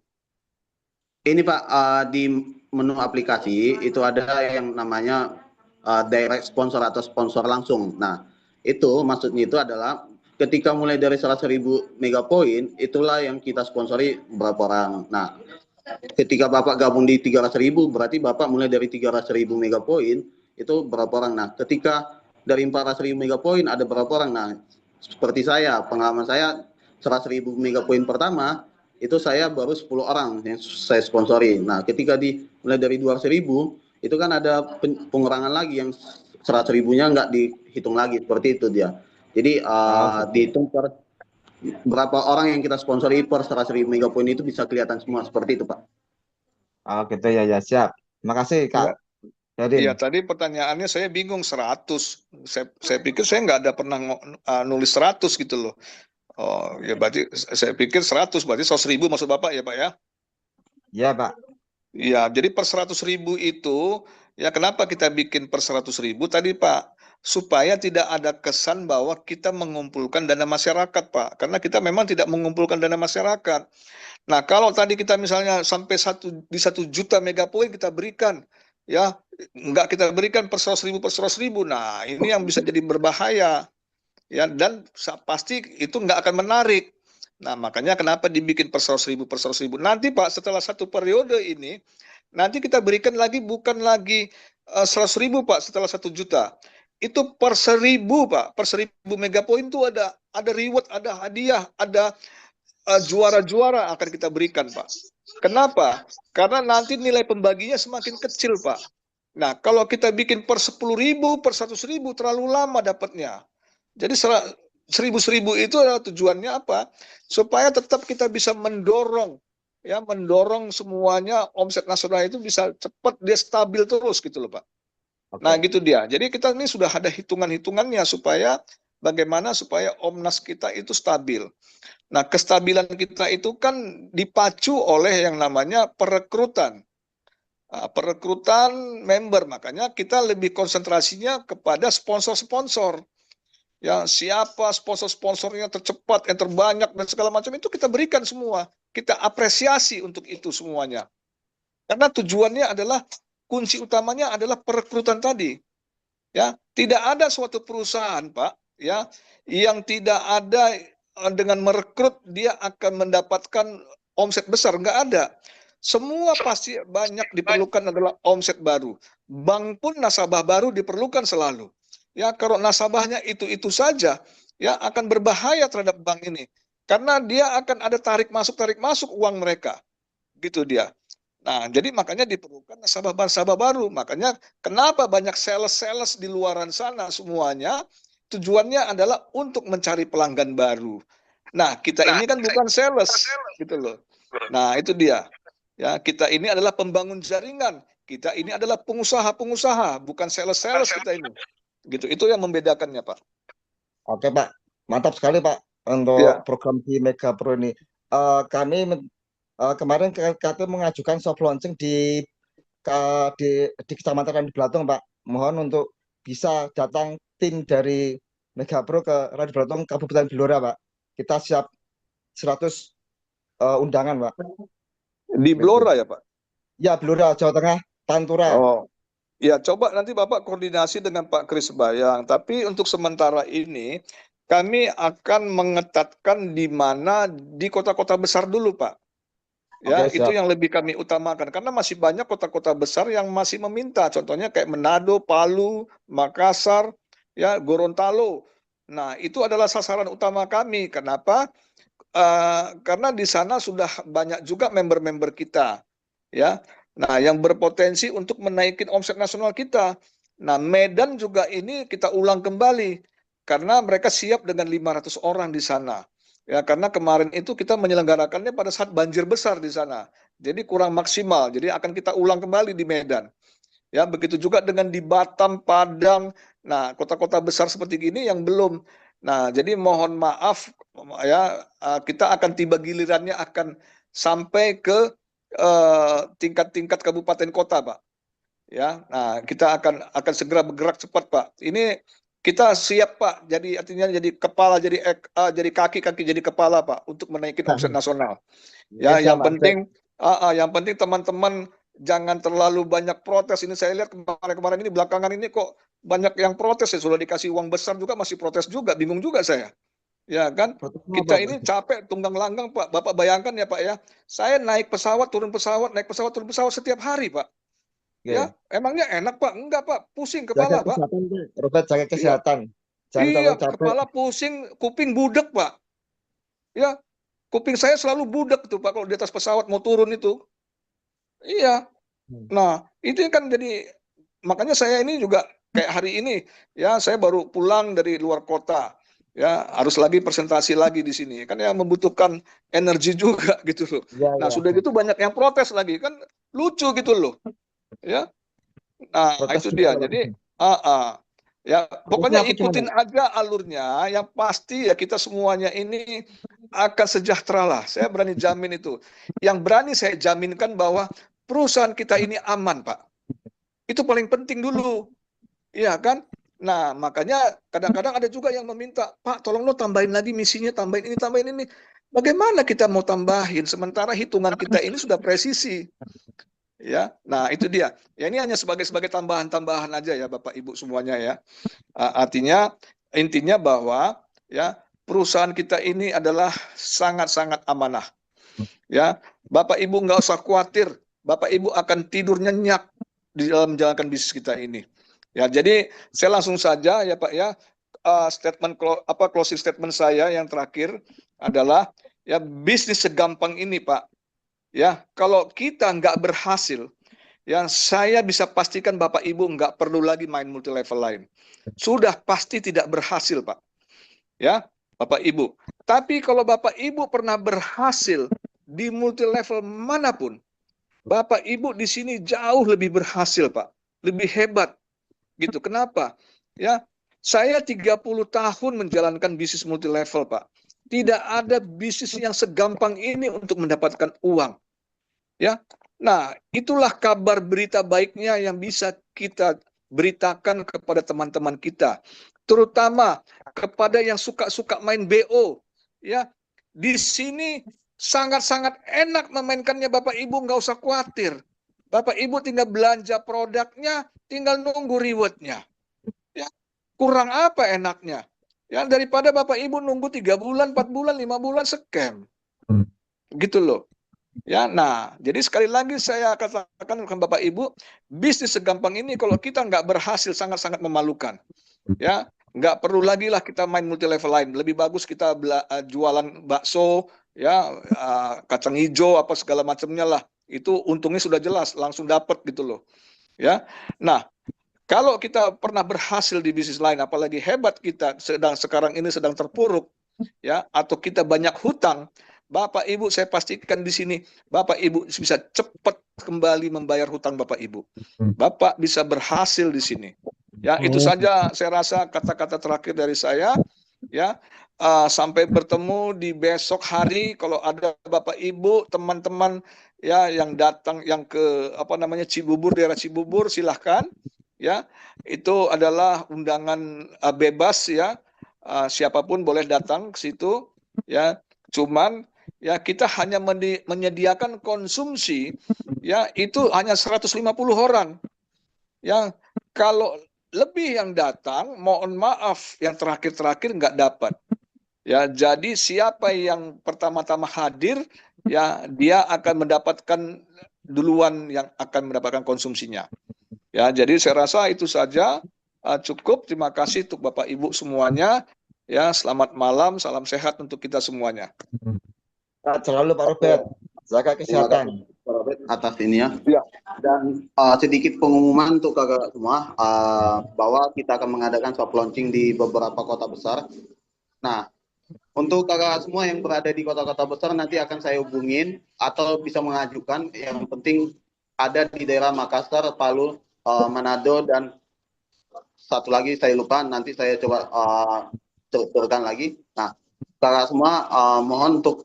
Ini Pak, di menu aplikasi itu ada yang namanya direct sponsor atau sponsor langsung. Nah, itu maksudnya itu adalah ketika mulai dari 100.000 mega poin, itulah yang kita sponsori berapa orang. Nah, ketika Bapak gabung di 300.000, berarti Bapak mulai dari 300.000 mega poin, itu berapa orang. Nah, ketika dari 400.000 mega poin ada berapa orang. Nah, seperti saya, pengalaman saya 100.000 mega poin pertama, itu saya baru 10 orang yang saya sponsori. Nah, ketika mulai dari 200.000, itu kan ada pengurangan lagi yang 100.000-nya nggak dihitung lagi, seperti itu dia. Jadi dihitung per berapa orang yang kita sponsori per 100.000 mega poin itu bisa kelihatan semua, seperti itu Pak. Oh gitu ya, ya siap. Makasih Kak. Jadi Iya, tadi pertanyaannya saya bingung 100. Saya pikir saya nggak ada pernah nulis 100 gitu loh. Oh, ya berarti saya pikir 100, berarti 100.000 maksud Bapak ya Pak ya? Iya Pak. Iya, jadi per 100.000 itu, ya kenapa kita bikin per 100.000 tadi Pak? Supaya tidak ada kesan bahwa kita mengumpulkan dana masyarakat Pak. Karena kita memang tidak mengumpulkan dana masyarakat. Nah, kalau tadi kita misalnya sampai 1 juta mega poin kita berikan, ya nggak kita berikan per 100.000 per 100.000. Nah, ini yang bisa jadi berbahaya. Ya, dan pasti itu nggak akan menarik. Nah, makanya kenapa dibikin per 100.000 per 100.000. Nanti Pak, setelah satu periode ini, nanti kita berikan lagi bukan lagi 100.000 Pak setelah 1 juta. Itu per 1.000 Pak, per 1.000 mega poin itu ada reward, ada hadiah, ada juara-juara akan kita berikan Pak. Kenapa? Karena nanti nilai pembaginya semakin kecil Pak. Nah, kalau kita bikin per 10.000, per 100.000 terlalu lama dapatnya. Jadi 1.000 itu adalah tujuannya apa? Supaya tetap kita bisa mendorong semuanya omset nasional itu bisa cepat, dia stabil terus gitu loh Pak. Nah gitu dia. Jadi kita ini sudah ada hitungan-hitungannya supaya bagaimana supaya Omnas kita itu stabil. Nah kestabilan kita itu kan dipacu oleh yang namanya perekrutan. Perekrutan member, makanya kita lebih konsentrasinya kepada sponsor-sponsor. Ya, siapa sponsor-sponsornya tercepat, yang terbanyak dan segala macam itu kita berikan semua. Kita apresiasi untuk itu semuanya. Karena tujuannya adalah kunci utamanya adalah perekrutan tadi. Ya, tidak ada suatu perusahaan, Pak, ya, yang tidak ada dengan merekrut dia akan mendapatkan omset besar, enggak ada. Semua pasti banyak diperlukan adalah omset baru. Bank pun nasabah baru diperlukan selalu. Ya, kalau nasabahnya itu saja, ya akan berbahaya terhadap bank ini. Karena dia akan ada tarik masuk uang mereka. Gitu dia. Nah, jadi makanya diperlukan nasabah baru. Makanya kenapa banyak sales di luaran sana semuanya tujuannya adalah untuk mencari pelanggan baru. Nah, kita ini kan bukan sales, gitu loh. Nah, itu dia. Ya, kita ini adalah pembangun jaringan. Kita ini adalah pengusaha-pengusaha, bukan sales kita ini. Gitu. Itu yang membedakannya, Pak. Oke, Pak. Mantap sekali, Pak, untuk Ya. program di Mega Pro ini. Kami kemarin KT mengajukan soft launching di Kecamatan Randu Belatung, Pak. Mohon untuk bisa datang tim dari Mega Pro ke Randu Belatung, Kabupaten Blora, Pak. Kita siap 100 undangan, Pak. Di Blora ya, Pak? Ya, Blora, Jawa Tengah, Pantura. Oh. Ya, coba nanti Bapak koordinasi dengan Pak Kris Bayang. Tapi untuk sementara ini, kami akan mengetatkan di mana di kota-kota besar dulu, Pak. Ya, Oke, itu siap. yang lebih kami utamakan. Karena masih banyak kota-kota besar yang masih meminta. Contohnya kayak Manado, Palu, Makassar, ya, Gorontalo. Nah, itu adalah sasaran utama kami. Kenapa? Karena di sana sudah banyak juga member-member kita. Ya. Nah, yang berpotensi untuk menaikin omset nasional kita. Nah, Medan juga ini kita ulang kembali karena mereka siap dengan 500 orang di sana. Ya, karena kemarin itu kita menyelenggarakannya pada saat banjir besar di sana. Jadi kurang maksimal. Jadi akan kita ulang kembali di Medan. Ya, begitu juga dengan di Batam, Padang. Nah, kota-kota besar seperti ini yang belum. Nah, jadi mohon maaf ya, kita akan tiba gilirannya akan sampai ke tingkat-tingkat kabupaten kota, Pak. Ya, nah kita akan segera bergerak cepat, Pak. Ini kita siap, Pak. Jadi artinya jadi kepala, jadi kaki jadi kepala, Pak, untuk menaikin omset nasional. Ya, Siap, yang Pak. penting Yang penting teman-teman jangan terlalu banyak protes. Ini saya lihat kemarin-kemarin ini belakangan ini kok banyak yang protes ya, sudah dikasih uang besar juga masih protes juga, bingung juga saya. Ya kan, kita ini capek tunggang langgang Pak. Bapak bayangkan ya Pak ya, saya naik pesawat, turun pesawat, naik pesawat, turun pesawat setiap hari Pak. Ya, emangnya enak Pak? Enggak Pak, pusing Jaga kepala Pak. kesehatan, Pak. Robert, jaga Iya, kesehatan. Jangan iya, terlalu capek. kepala pusing, kuping budek Pak. Ya, kuping saya selalu budek tuh Pak kalau di atas pesawat mau turun itu. Iya. Nah, itu kan jadi makanya saya ini juga kayak hari ini ya, saya baru pulang dari luar kota. Ya, harus lagi presentasi lagi di sini. Kan ya membutuhkan energi juga gitu loh. Ya, Nah, ya. sudah gitu banyak yang protes lagi kan lucu gitu loh. Ya. Nah, Protes itu dia. gimana, Jadi, Pak? ya Protesnya pokoknya apa gimana? ikutin aja alurnya. Yang pasti ya kita semuanya ini akan sejahtera lah. Saya berani jamin itu. Yang berani saya jaminkan bahwa perusahaan kita ini aman, Pak. Itu paling penting dulu. Iya kan? Nah, makanya kadang-kadang ada juga yang meminta, Pak, tolong lo tambahin lagi misinya, tambahin ini, tambahin ini. Bagaimana kita mau tambahin sementara hitungan kita ini sudah presisi? Ya, nah itu dia. Ya ini hanya sebagai tambahan-tambahan aja ya Bapak Ibu semuanya ya. Artinya intinya bahwa ya perusahaan kita ini adalah sangat-sangat amanah. Ya, Bapak Ibu nggak usah khawatir, Bapak Ibu akan tidur nyenyak di dalam menjalankan bisnis kita ini. Ya, jadi saya langsung saja ya Pak ya, closing statement saya yang terakhir adalah ya bisnis segampang ini Pak. Ya, kalau kita nggak berhasil, yang saya bisa pastikan Bapak Ibu nggak perlu lagi main multi level lain. Sudah pasti tidak berhasil, Pak. Ya, Bapak Ibu. Tapi kalau Bapak Ibu pernah berhasil di multi level manapun, Bapak Ibu di sini jauh lebih berhasil, Pak. Lebih hebat. Gitu. Kenapa? Ya, saya 30 tahun menjalankan bisnis multi level, Pak. Tidak ada bisnis yang segampang ini untuk mendapatkan uang. Ya, nah itulah kabar berita baiknya yang bisa kita beritakan kepada teman-teman kita, terutama kepada yang suka-suka main BO. Ya, di sini sangat-sangat enak memainkannya Bapak Ibu, nggak usah khawatir. Bapak Ibu tinggal belanja produknya, tinggal nunggu rewardnya. Ya, kurang apa enaknya? Ya, daripada Bapak Ibu nunggu 3 bulan, 4 bulan, 5 bulan scam. Gitu loh. Ya, nah, jadi sekali lagi saya katakan ke Bapak Ibu, bisnis segampang ini kalau kita nggak berhasil sangat-sangat memalukan. Ya, nggak perlu lagi lah kita main multi level lain. Lebih bagus kita jualan bakso, ya, kacang hijau apa segala macamnya lah. Itu untungnya sudah jelas, langsung dapat gitu loh. Ya, nah. Kalau kita pernah berhasil di bisnis lain, apalagi hebat kita sekarang ini sedang terpuruk, ya, atau kita banyak hutang, Bapak Ibu saya pastikan di sini, Bapak Ibu bisa cepat kembali membayar hutang Bapak Ibu. Bapak bisa berhasil di sini. Ya, itu saja saya rasa kata-kata terakhir dari saya. Ya, sampai bertemu di besok hari. Kalau ada Bapak Ibu, teman-teman ya yang datang yang ke Cibubur, daerah Cibubur, silahkan. Ya, itu adalah undangan bebas ya, siapapun boleh datang ke situ ya. Cuman ya kita hanya menyediakan konsumsi ya itu hanya 150 orang. Ya, kalau lebih yang datang, mohon maaf yang terakhir-terakhir nggak dapat. Ya, jadi siapa yang pertama-tama hadir ya dia akan mendapatkan duluan yang akan mendapatkan konsumsinya. Ya, jadi saya rasa itu saja cukup. Terima kasih untuk Bapak Ibu semuanya. Ya, selamat malam, salam sehat untuk kita semuanya. Selalu Pak Robert, jaga kesehatan. Pak Robert atas ini ya. Dan sedikit pengumuman untuk kakak semua bahwa kita akan mengadakan soft launching di beberapa kota besar. Nah, untuk kakak semua yang berada di kota-kota besar nanti akan saya hubungin atau bisa mengajukan. Yang penting ada di daerah Makassar, Palu, Manado, dan satu lagi saya lupa, nanti saya coba turunkan lagi. Nah, kakak semua mohon untuk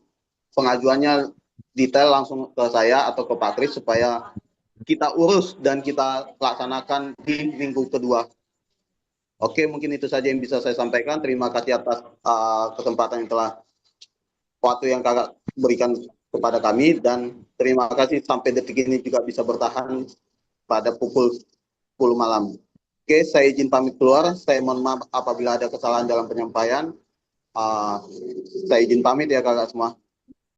pengajuannya detail langsung ke saya atau ke Pak Kris supaya kita urus dan kita laksanakan di minggu kedua. Oke, mungkin itu saja yang bisa saya sampaikan. Terima kasih atas kesempatan yang telah waktu yang kakak berikan kepada kami, dan terima kasih sampai detik ini juga bisa bertahan pada pukul 10 malam. Oke, saya izin pamit keluar. Saya mohon maaf apabila ada kesalahan dalam penyampaian. Saya izin pamit ya kakak semua.